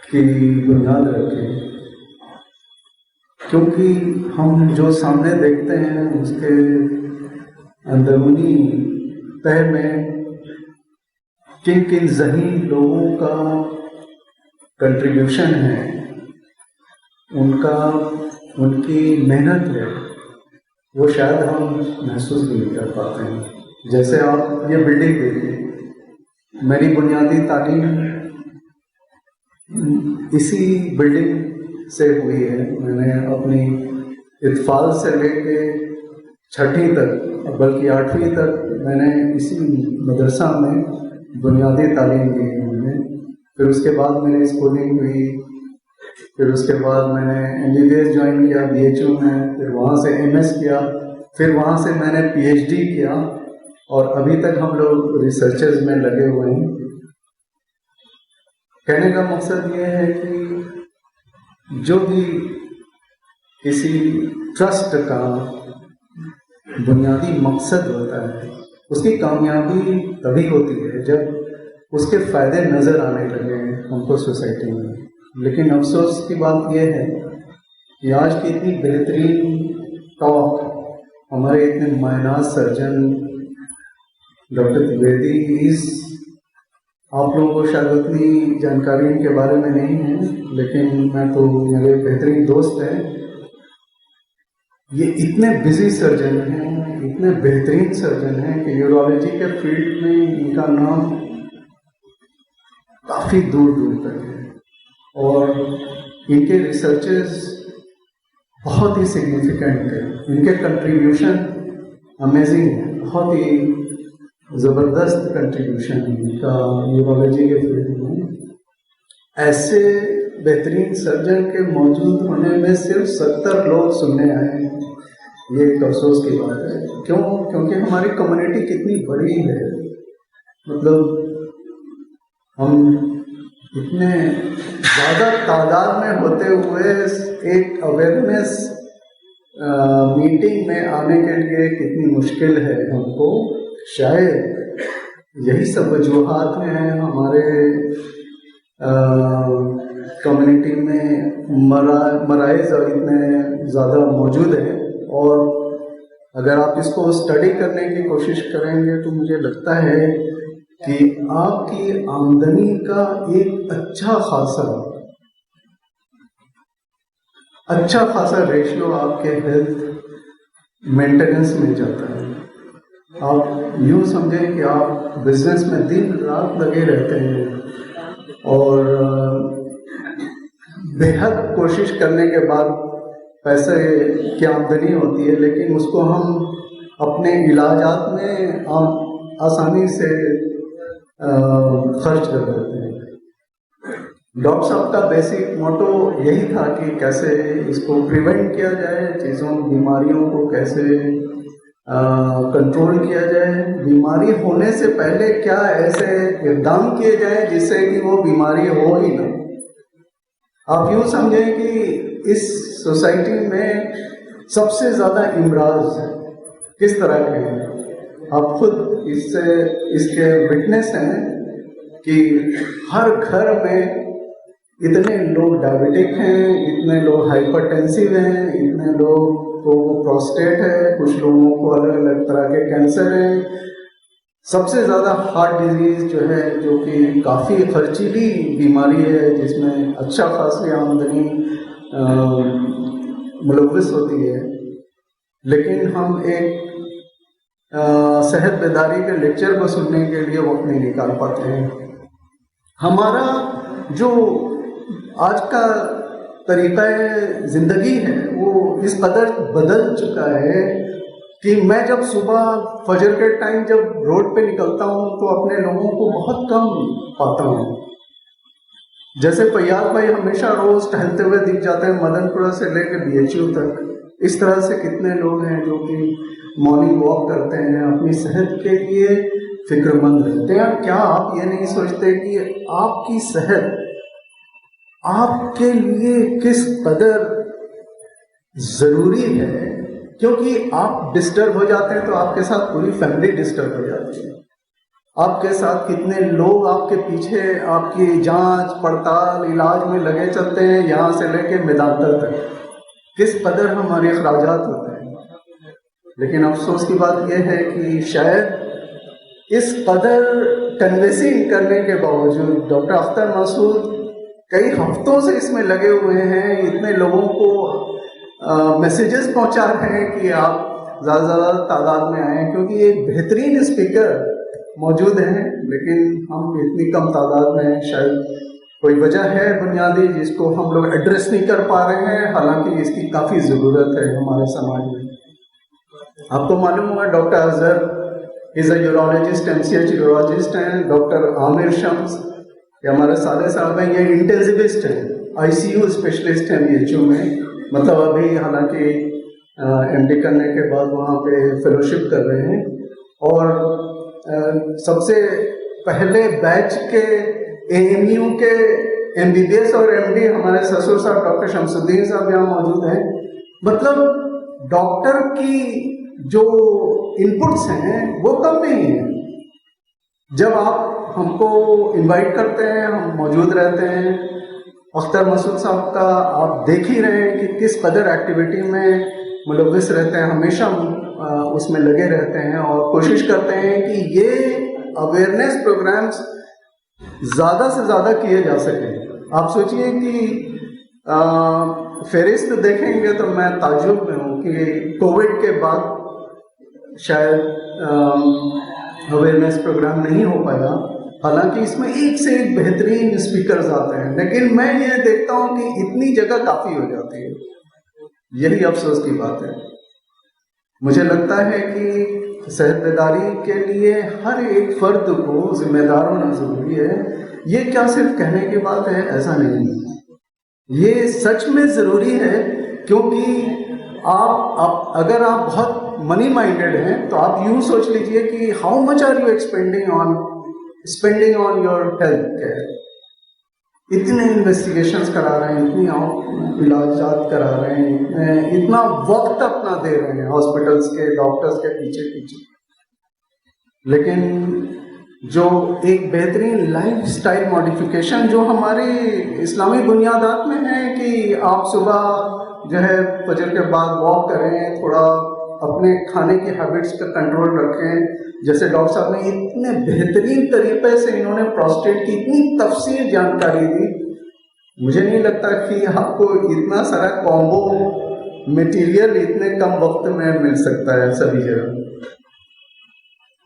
Speaker 8: की बुनियाद रखी, क्योंकि हम जो सामने देखते हैं उसके अंदरूनी तह में किन किन ज़हीन लोगों का कंट्रीब्यूशन है, उनकी मेहनत है, वो शायद हम महसूस नहीं कर पाते हैं। जैसे आप ये बिल्डिंग देखिए, मेरी बुनियादी तालीम इसी बिल्डिंग से हुई है। मैंने अपनी इत्फाल से लेके 6वीं तक, बल्कि 8वीं तक मैंने इसी मदरसा में बुनियादी तालीम ली मैंने। फिर उसके बाद मेरी स्कूलिंग हुई, फिर उसके बाद मैंने MBBS ज्वाइन किया BHU में, फिर वहाँ से MS किया, फिर वहाँ से मैंने PhD किया, और अभी तक हम लोग रिसर्चेज में लगे हुए हैं। कहने का मकसद ये है कि जो भी किसी ट्रस्ट का बुनियादी मकसद होता है, उसकी कामयाबी तभी होती है जब उसके फ़ायदे नज़र आने लगे हमको सोसाइटी में। लेकिन अफसोस की बात यह है कि आज की इतनी बेहतरीन टॉक हमारे इतने मायनाज सर्जन डॉक्टर त्रिवेदी आप लोगों को शायद उतनी जानकारी इनके बारे में नहीं है, लेकिन मैं तो मेरे बेहतरीन दोस्त हैं, ये इतने बिजी सर्जन हैं, इतने बेहतरीन सर्जन हैं कि यूरोलॉजी के फील्ड में इनका नाम काफ़ी दूर दूर तक है, और इनके रिसर्चेस बहुत ही सिग्निफिकेंट है। इनके कंट्रीब्यूशन अमेजिंग है, बहुत ही ज़बरदस्त कंट्रीब्यूशन है इनका यूरोलॉजी के फील्ड में। ऐसे बेहतरीन सर्जन के मौजूद होने में सिर्फ 70 लोग सुनने आए हैं, ये एक अफसोस की बात है। क्यों? क्योंकि हमारी कम्युनिटी कितनी बड़ी है, मतलब हम इतने ज़्यादा तादाद में होते हुए एक अवेयरनेस मीटिंग में आने के लिए कितनी मुश्किल है हमको। शायद यही सब वजूहात हैं हमारे कम्युनिटी में मराइज इतने ज़्यादा मौजूद हैं, और अगर आप इसको स्टडी करने की कोशिश करेंगे तो मुझे लगता है कि आपकी आमदनी का एक अच्छा खासा रेशियो आपके हेल्थ मेंटेनेंस में जाता है। आप यूँ समझें कि आप बिजनेस में दिन रात लगे रहते हैं और बेहद कोशिश करने के बाद पैसे की आमदनी होती है, लेकिन उसको हम अपने इलाजात में आसानी से खर्च कर देते हैं। डॉक्टर साहब का बेसिक मोटो यही था कि कैसे इसको प्रिवेंट किया जाए, बीमारियों को कैसे कंट्रोल किया जाए, बीमारी होने से पहले क्या ऐसे इक़दाम किए जाए जिससे कि वो बीमारी हो ही ना। आप यूँ समझें कि इस सोसाइटी में सबसे ज़्यादा इमराज किस तरह के हैं, आप खुद इसके विटनेस हैं कि हर घर में इतने लोग डायबिटिक हैं, इतने लोग हाइपरटेंसिव हैं, इतने लोग को प्रोस्टेट है, कुछ लोगों को अलग अलग तरह के कैंसर हैं। सबसे ज़्यादा हार्ट डिजीज़ जो है, जो कि काफ़ी खर्चीली बीमारी है, जिसमें अच्छा खासी आमदनी मुलव्वस होती है, लेकिन हम एक सेहत बेदारी के लेक्चर को सुनने के लिए वक्त नहीं निकाल पाते हैं। हमारा जो आज का तरीक़ा ज़िंदगी है वो इस कदर बदल चुका है कि मैं जब सुबह फजर के टाइम जब रोड पे निकलता हूँ तो अपने लोगों को बहुत कम पाता हूँ। जैसे फैयाज भाई हमेशा रोज़ टहलते हुए दिख जाते हैं, मदनपुरा से लेकर BHU तक। इस तरह से कितने लोग हैं जो कि मॉर्निंग वॉक करते हैं, अपनी सेहत के लिए फिक्रमंद रहते हैं। क्या आप ये नहीं सोचते कि आपकी सेहत आपके लिए किस कदर ज़रूरी है? क्योंकि आप डिस्टर्ब हो जाते हैं तो आपके साथ पूरी फैमिली डिस्टर्ब हो जाती है। आपके साथ कितने लोग आपके पीछे आपकी जांच पड़ताल इलाज में लगे चलते हैं, यहाँ से लेके मेदांतल तक किस कदर हमारे अखराजात होते हैं। लेकिन अफसोस की बात यह है कि शायद इस कदर कन्विंसिंग करने के बावजूद डॉक्टर अख्तर मसूद कई हफ्तों से इसमें लगे हुए हैं, इतने लोगों को मैसेजेस पहुंचा रहे हैं कि आप ज़्यादा से ज़्यादा तादाद में आएँ, क्योंकि एक बेहतरीन स्पीकर मौजूद हैं लेकिन हम इतनी कम तादाद में हैं। शायद कोई वजह है बुनियादी जिसको हम लोग एड्रेस नहीं कर पा रहे हैं, हालांकि इसकी काफ़ी ज़रूरत है हमारे समाज में। आपको मालूम होगा doctor Azhar is a urologist, MCH urologist हैं। डॉक्टर आमिर शम्स ये हमारे साले साहब हैं, ये इंटेंसिविस्ट हैं, ICU स्पेशलिस्ट हैं BHU में। मतलब अभी हालांकि MD करने के बाद वहाँ पे फेलोशिप कर रहे हैं। और सबसे पहले बैच के AMU के MBBS और MD हमारे ससुर साहब डॉक्टर शमसुद्दीन साहब यहाँ मौजूद हैं। मतलब डॉक्टर की जो इनपुट्स हैं वो कम नहीं है। जब आप हमको इनवाइट करते हैं हम मौजूद रहते हैं। अख्तर मसूद साहब का आप देख ही रहे हैं कि किस कदर एक्टिविटी में मुलव्विस रहते हैं, हमेशा उसमें लगे रहते हैं और कोशिश करते हैं कि ये अवेयरनेस प्रोग्राम्स ज़्यादा से ज़्यादा किए जा सकें। आप सोचिए कि फहरिस्त देखेंगे तो मैं ताज्जुब में हूँ कि कोविड के बाद शायद अवेयरनेस प्रोग्राम नहीं हो पाया, हालांकि इसमें एक से एक बेहतरीन स्पीकर्स आते हैं, लेकिन मैं ये देखता हूँ कि इतनी जगह काफ़ी हो जाती है। यही अफसोस की बात है। मुझे लगता है कि सेहत बेदारी के लिए हर एक फर्द को जिम्मेदार होना ज़रूरी है। ये क्या सिर्फ कहने की बात है? ऐसा नहीं है, ये सच में ज़रूरी है। क्योंकि आप अगर आप बहुत मनी माइंडेड हैं तो आप यूँ सोच लीजिए कि how much are you spending on your health care. इतने इन्वेस्टिगेशंस करा रहे हैं, इतनी इलाजात करा रहे हैं, इतना वक्त अपना दे रहे हैं हॉस्पिटल्स के डॉक्टर्स के पीछे पीछे, लेकिन जो एक बेहतरीन लाइफ स्टाइल मॉडिफिकेशन जो हमारी इस्लामी बुनियादात में है कि आप सुबह जो है फजर के बाद वॉक करें, थोड़ा अपने खाने की हैबिट्स पर कंट्रोल रखें। जैसे डॉक्टर साहब ने इतने बेहतरीन तरीके से इन्होंने प्रोस्टेट की इतनी तफसील जानकारी दी, मुझे नहीं लगता कि आपको इतना सारा कॉम्बो मटेरियल इतने कम वक्त में मिल सकता है सभी जगह।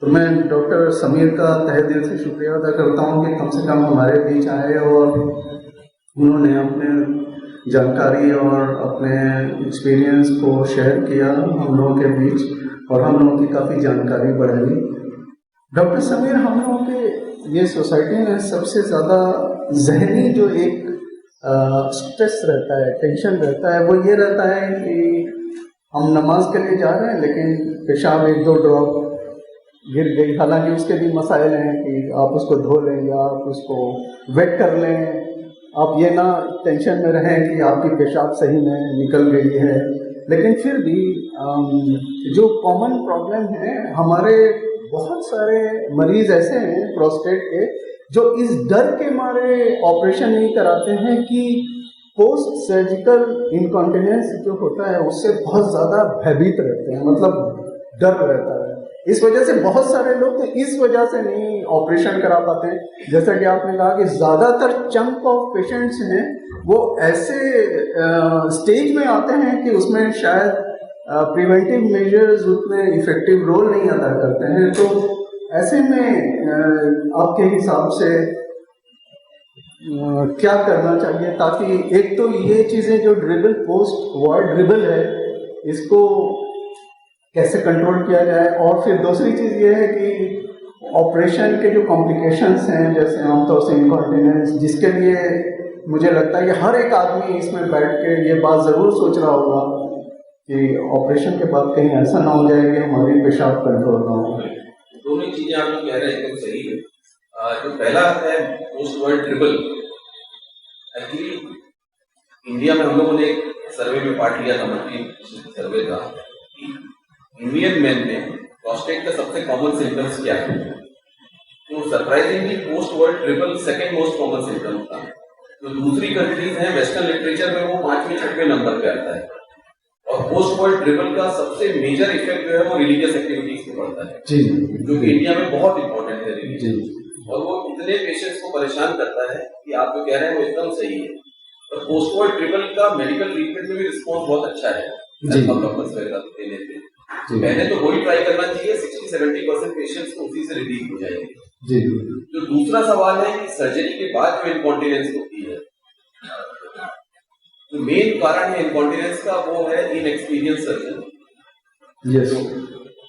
Speaker 8: तो मैं डॉक्टर समीर का तहे दिल से शुक्रिया अदा करता हूँ कि कम से कम हमारे बीच आए और उन्होंने अपने जानकारी और अपने एक्सपीरियंस को शेयर किया हम लोगों के बीच और हम लोगों की काफ़ी जानकारी बढ़ाई। डॉक्टर समीर, हम लोगों के ये सोसाइटी में सबसे ज़्यादा जहनी जो एक स्ट्रेस रहता है, टेंशन रहता है, वो ये रहता है कि हम नमाज के लिए जा रहे हैं लेकिन पेशाब 1-2 ड्रॉप गिर गई। हालांकि उसके भी मसाइल हैं कि आप उसको धो लें या आप उसको वेट कर लें। आप ये ना टेंशन में रहें कि आपकी पेशाब सही में निकल गई है। लेकिन फिर भी जो कॉमन प्रॉब्लम है, हमारे बहुत सारे मरीज ऐसे हैं प्रोस्टेट के जो इस डर के मारे ऑपरेशन नहीं कराते हैं कि पोस्ट सर्जिकल इनकॉन्टिनेंस जो होता है उससे बहुत ज़्यादा भयभीत रहते हैं, मतलब डर रहता है। इस वजह से बहुत सारे लोग तो इस वजह से नहीं ऑपरेशन करा पाते हैं। जैसा कि आपने कहा कि ज़्यादातर चंक ऑफ पेशेंट्स हैं वो ऐसे स्टेज में आते हैं कि उसमें शायद प्रिवेंटिव मेजर्स उतने इफेक्टिव रोल नहीं अदा करते हैं। तो ऐसे में आपके हिसाब से क्या करना चाहिए ताकि एक तो ये चीज़ें जो ड्रिबल पोस्ट वार्ड ड्रिबल है इसको कैसे कंट्रोल किया जाए, और फिर दूसरी चीज़ ये है कि ऑपरेशन के जो कॉम्प्लिकेशंस हैं जैसे आमतौर से इनकॉन्टिनेंस, जिसके लिए मुझे लगता है कि हर एक आदमी इसमें बैठ के ये बात ज़रूर सोच रहा होगा कि ऑपरेशन के बाद कहीं ऐसा ना हो जाए कि हमारी पेशाब कंट्रोल ना हो।
Speaker 4: दोनों ही चीजें आप जो कह रहे हैं एकदम सही है। जो पहला है post world triple, actually India में हम लोगों ने एक सर्वे में पार्ट लिया था, मंथली सर्वे था कि इंडियन मैन में प्रोस्टेट का सबसे कॉमन सिम्टम्स क्या है। तो surprisingly post world triple second most common symptom था। जो दूसरी कंट्रीज हैं वेस्टर्न लिटरेचर में वो 5वें 6वें नंबर पे आता है। और पोस्ट वर्ल्ड ट्रिपल का सबसे मेजर इफेक्ट जो है वो रिलीजियस एक्टिविटीज पे पड़ता है
Speaker 8: जी,
Speaker 4: जो कि इंडिया में बहुत इंपॉर्टेंट है रिलीजियस।
Speaker 8: जी,
Speaker 4: और वो इतने पेशेंट्स को परेशान करता है कि आप जो कह रहे हैं वो एकदम सही है। और पोस्ट वर्ल्ड ट्रिपल का मेडिकल ट्रीटमेंट में भी रिस्पॉन्स बहुत अच्छा है डॉक्टर्स वगैरह देने पे। पहले तो वही ट्राई करना चाहिए, 60-70% पेशेंट्स को उसी से रिलीव हो जाएंगे।
Speaker 8: जी।
Speaker 4: जो दूसरा सवाल है कि सर्जरी के बाद जो इनकॉन्टिनेंस होती है, जो मेन कारण है इनकॉन्टिनेंस का वो है इनएक्सपीरियंस सर्जन।
Speaker 8: यस,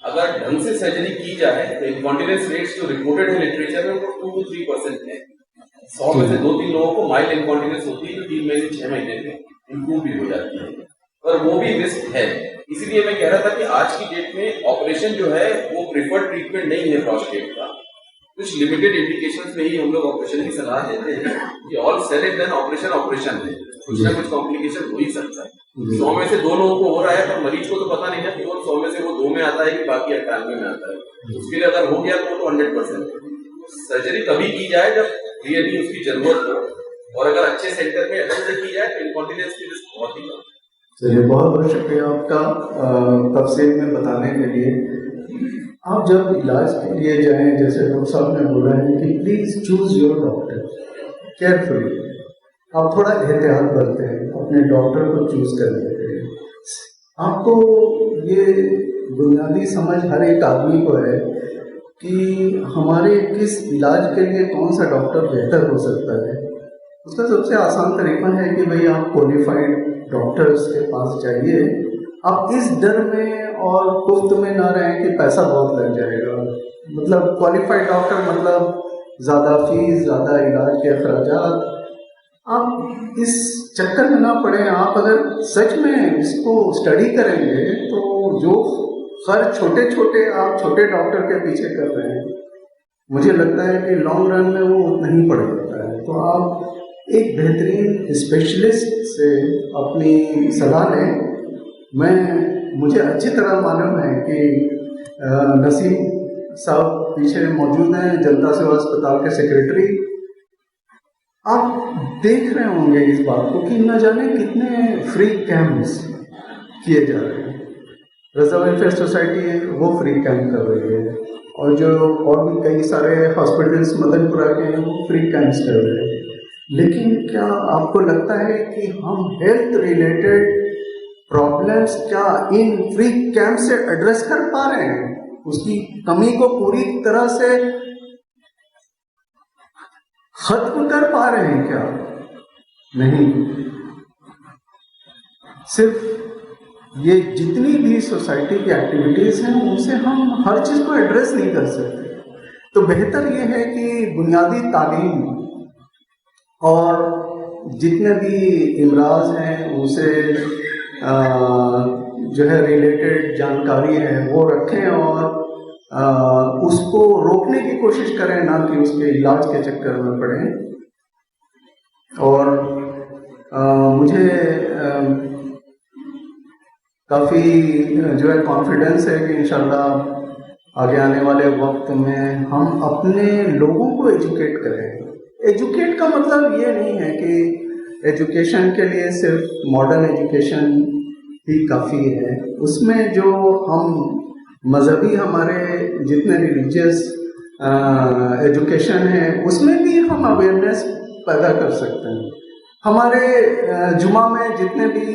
Speaker 4: अगर ढंग से सर्जरी की जाए तो इनकॉन्टिनेंस रेट्स जो रिपोर्टेड है लिटरेचर में वो 2 to 3% है। 100 में से 2-3 लोगों को माइल्ड इनकॉन्टिनेंस होती है जो 3 महीने से 6 महीने में इंप्रूव भी हो जाती है, पर वो भी रिस्क है। इसीलिए मैं कह रहा था कि आज की डेट में ऑपरेशन जो है वो प्रिफर्ड ट्रीटमेंट नहीं है प्रोस्टेट का। कुछ लिमिटेड इंडिकेशंस में ही हम लोग ऑपरेशन की सलाह देते हैं कि all said and done operation है, कुछ ना कुछ कॉम्प्लिकेशन हो ही सकता है। 100 में से 2 लोगों को हो रहा है, पर मरीज को तो पता नहीं है कि वो 100 में से वो 2 में आता है कि बाकी 98 में आता है। उसके लिए अगर हो गया तो 100%। सर्जरी तभी की जाए जब रियली उसकी जरूरत हो, और अगर अच्छे सेंटर में अच्छे से की जाए तो इनकॉन्टिनेंस की रिस्क बहुत ही कम।
Speaker 8: चलिए, बहुत बहुत शुक्रिया आपका तफसील में बताने के लिए। आप जब इलाज के लिए जाएं, जैसे डॉक्टर साहब ने बोला है कि please choose your doctor carefully, आप थोड़ा एहतियात बरतें अपने डॉक्टर को चूज करने के लिए। आपको ये बुनियादी समझ हर एक आदमी को है कि हमारे किस इलाज के लिए कौन सा डॉक्टर बेहतर हो सकता है। उसका सबसे आसान तरीका है कि भाई आप क्वालिफाइड डॉक्टर्स के पास जाइए। आप इस डर में और खुफ्त में ना रहें कि पैसा बहुत लग जाएगा। मतलब क्वालिफाइड डॉक्टर मतलब ज़्यादा फीस, ज़्यादा इलाज के अखराजात। आप इस चक्कर में ना पड़े। आप अगर सच में इसको स्टडी करेंगे तो जो खर्च छोटे छोटे आप छोटे डॉक्टर के पीछे कर रहे हैं, मुझे लगता है कि लॉन्ग रन में वो नहीं पड़ जाता है। तो आप एक बेहतरीन स्पेशलिस्ट से अपनी सलाह लें। मुझे अच्छी तरह मालूम है कि नसीम साहब पीछे मौजूद हैं, जनता सेवा अस्पताल के सेक्रेटरी। आप देख रहे होंगे इस बात को कि न जाने कितने फ्री कैंप्स किए जा रहे हैं। रजा वेलफेयर सोसाइटी है वो फ्री कैंप कर रही है, और जो और भी कई सारे हॉस्पिटल्स मदनपुरा के हैं वो फ्री कैंप्स कर रहे हैं। लेकिन क्या आपको लगता है कि हम हेल्थ रिलेटेड प्रॉब्लम्स क्या इन फ्री कैंप से एड्रेस कर पा रहे हैं? उसकी कमी को पूरी तरह से खत्म कर पा रहे हैं क्या? नहीं। सिर्फ ये जितनी भी सोसाइटी की एक्टिविटीज हैं उनसे हम हर चीज को एड्रेस नहीं कर सकते। तो बेहतर ये है कि बुनियादी तालीम और जितने भी इमराज हैं उनसे जो है रिलेटेड जानकारी है वो रखें, और उसको रोकने की कोशिश करें, ना कि उसके इलाज के चक्कर में पड़ें। और मुझे काफ़ी जो है कॉन्फिडेंस है कि इंशाल्लाह आगे आने वाले वक्त में हम अपने लोगों को एजुकेट करें। एजुकेट का मतलब ये नहीं है कि एजुकेशन के लिए सिर्फ मॉडर्न एजुकेशन ही काफ़ी है। उसमें जो हम मजहबी हमारे जितने रिलीजियस एजुकेशन है उसमें भी हम अवेयरनेस पैदा कर सकते हैं। हमारे जुमा में जितने भी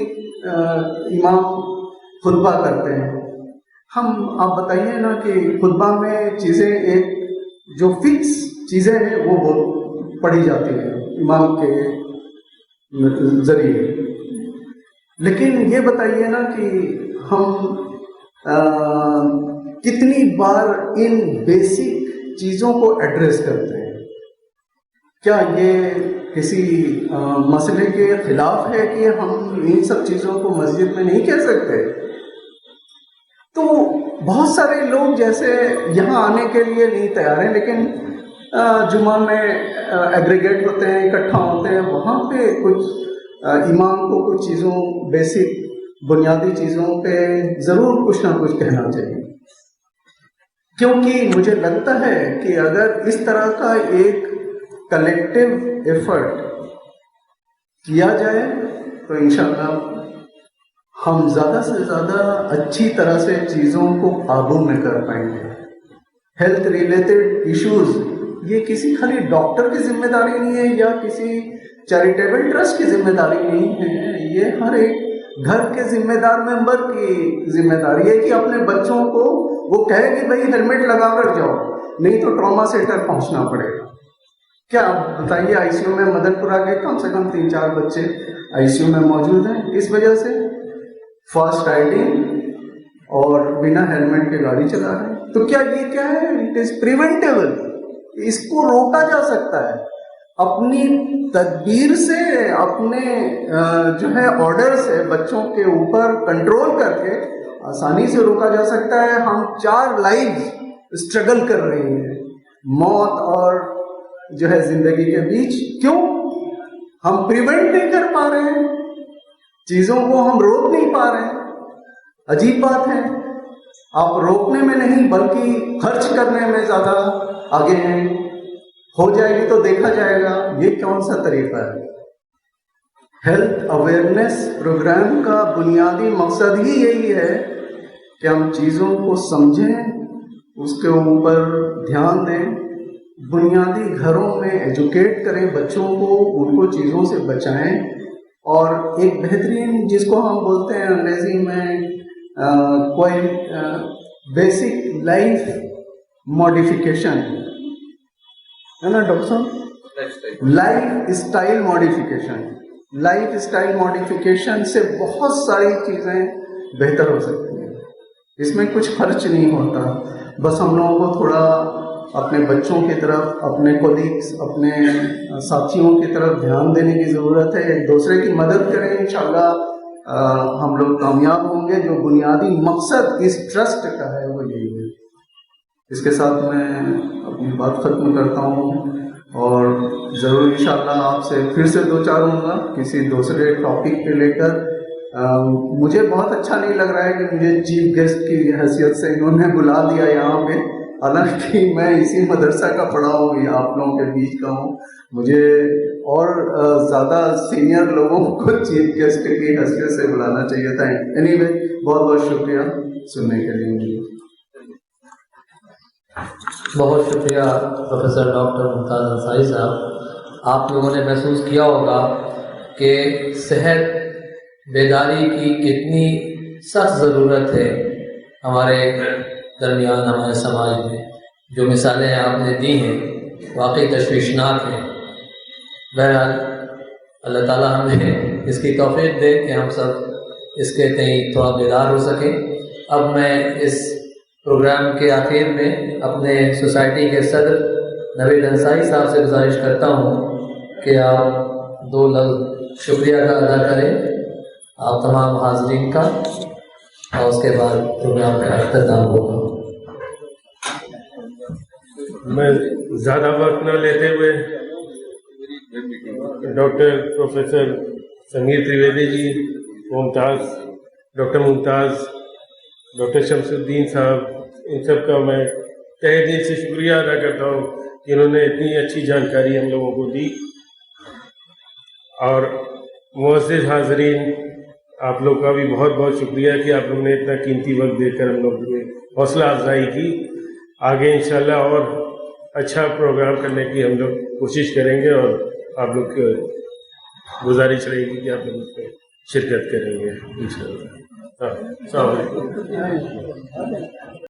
Speaker 8: इमाम खुतबा करते हैं, हम आप बताइए ना कि खुतबा में चीज़ें एक जो फिक्स चीज़ें हैं वो पढ़ी जाती हैं इमाम के जरिए। लेकिन ये बताइए ना कि हम कितनी बार इन बेसिक चीज़ों को एड्रेस करते हैं? क्या ये किसी मसले के खिलाफ है कि हम इन सब चीज़ों को मस्जिद में नहीं कह सकते? तो बहुत सारे लोग जैसे यहाँ आने के लिए नहीं तैयार हैं, लेकिन जुमा में एग्रीगेट होते हैं, इकट्ठा होते हैं, वहाँ पे कुछ इमाम को कुछ चीज़ों, बेसिक बुनियादी चीज़ों पे ज़रूर कुछ ना कुछ कहना चाहिए। क्योंकि मुझे लगता है कि अगर इस तरह का एक कलेक्टिव एफर्ट किया जाए तो इंशाअल्लाह हम ज़्यादा से ज़्यादा अच्छी तरह से चीज़ों को काबू में कर पाएंगे। हेल्थ रिलेटेड इश्यूज ये किसी खाली डॉक्टर की जिम्मेदारी नहीं है या किसी चैरिटेबल ट्रस्ट की जिम्मेदारी नहीं है, ये हर एक घर के जिम्मेदार मेंबर की जिम्मेदारी है कि अपने बच्चों को वो कहे कि भाई हेलमेट लगा कर जाओ, नहीं तो ट्रॉमा सेंटर पहुंचना पड़ेगा। क्या आप बताइए, आईसीयू में मदनपुरा के कम से कम 3-4 बच्चे आईसीयू में मौजूद हैं इस वजह से फास्ट राइडिंग और बिना हेलमेट के गाड़ी चला रहे हैं। तो क्या ये क्या है, इट इज प्रिवेंटेबल, इसको रोका जा सकता है अपनी तदबीर से, अपने जो है ऑर्डर से बच्चों के ऊपर कंट्रोल करके आसानी से रोका जा सकता है। हम 4 लाइफ स्ट्रगल कर रहे हैं मौत और जो है जिंदगी के बीच, क्यों हम प्रिवेंट नहीं कर पा रहे हैं, चीजों को हम रोक नहीं पा रहे हैं। अजीब बात है, आप रोकने में नहीं बल्कि खर्च करने में ज्यादा आगे हैं। हो जाएगी तो देखा जाएगा, ये कौन सा तरीका है। हेल्थ अवेयरनेस प्रोग्राम का बुनियादी मकसद ही यही है कि हम चीजों को समझें, उसके ऊपर ध्यान दें, बुनियादी घरों में एजुकेट करें बच्चों को, उनको चीज़ों से बचाएं और एक बेहतरीन, जिसको हम बोलते हैं अंग्रेजी में कोई बेसिक लाइफ मॉडिफिकेशन, है ना डॉक्टर साहब, life style modification. Life style modification से बहुत सारी चीज़ें बेहतर हो सकती हैं, इसमें कुछ खर्च नहीं होता, बस हम लोगों को थोड़ा अपने बच्चों की तरफ, अपने कोलीग्स, अपने साथियों की तरफ ध्यान देने की ज़रूरत है, एक दूसरे की मदद करें, इंशाअल्लाह हम लोग कामयाब होंगे। जो बुनियादी मकसद इस ट्रस्ट का है वो यही है। इसके साथ मैं अपनी बात ख़त्म करता हूँ और ज़रूर इंशाअल्लाह आपसे फिर से 2-4 होगा किसी दूसरे टॉपिक पे लेकर। मुझे बहुत अच्छा नहीं लग रहा है कि मुझे चीफ गेस्ट की हैसियत से इन्होंने बुला दिया यहाँ पे, हालांकि मैं इसी मदरसा का पढ़ा हूँ, आप लोगों के बीच का हूँ। मुझे और ज़्यादा सीनियर लोगों को चीफ गेस्ट की हैसियत से बुलाना चाहिए था। एनीवे, बहुत बहुत शुक्रिया सुनने के लिए।
Speaker 3: बहुत शुक्रिया प्रोफेसर डॉक्टर मुमताज़ अंसारी साहब। आप लोगों ने महसूस किया होगा कि सेहत बेदारी की कितनी सख्त ज़रूरत है हमारे दरमियान, हमारे समाज में। जो मिसालें आपने दी हैं वाकई तशवीशनाक हैं। बहरहाल अल्लाह ताला हमें इसकी तौफीक दे कि हम सब इसके तई थोड़ा बेदार हो सकें। अब मैं इस प्रोग्राम के आखिर में अपने सोसाइटी के सदर नवीद अंसारी साहब से गुजारिश करता हूँ कि आप 2 लफ्ज़ शुक्रिया का अदा करें आप तमाम हाज़रीन का, और उसके बाद प्रोग्राम का अख्ताम होगा।
Speaker 9: मैं ज़्यादा वक्त न लेते हुए doctor professor Sameer Trivedi ji, doctor Mumtaz, doctor Shamsuddin साहब, इन सब का मैं तहे दिल से शुक्रिया अदा करता हूँ कि इन्होंने इतनी अच्छी जानकारी हम लोगों को दी। और मुअज़्ज़िज़ हाज़रीन, आप लोग का भी बहुत बहुत शुक्रिया कि आप लोग ने इतना कीमती वक्त देकर हम लोग की हौसला अफजाई की। आगे इंशाल्लाह और अच्छा प्रोग्राम करने की हम लोग कोशिश करेंगे और आप लोग की गुजारिश रहेगी कि आप लोग उसमें शिरकत करेंगे इंशाल्लाह। हाँ, अस्सलाम वालेकुम।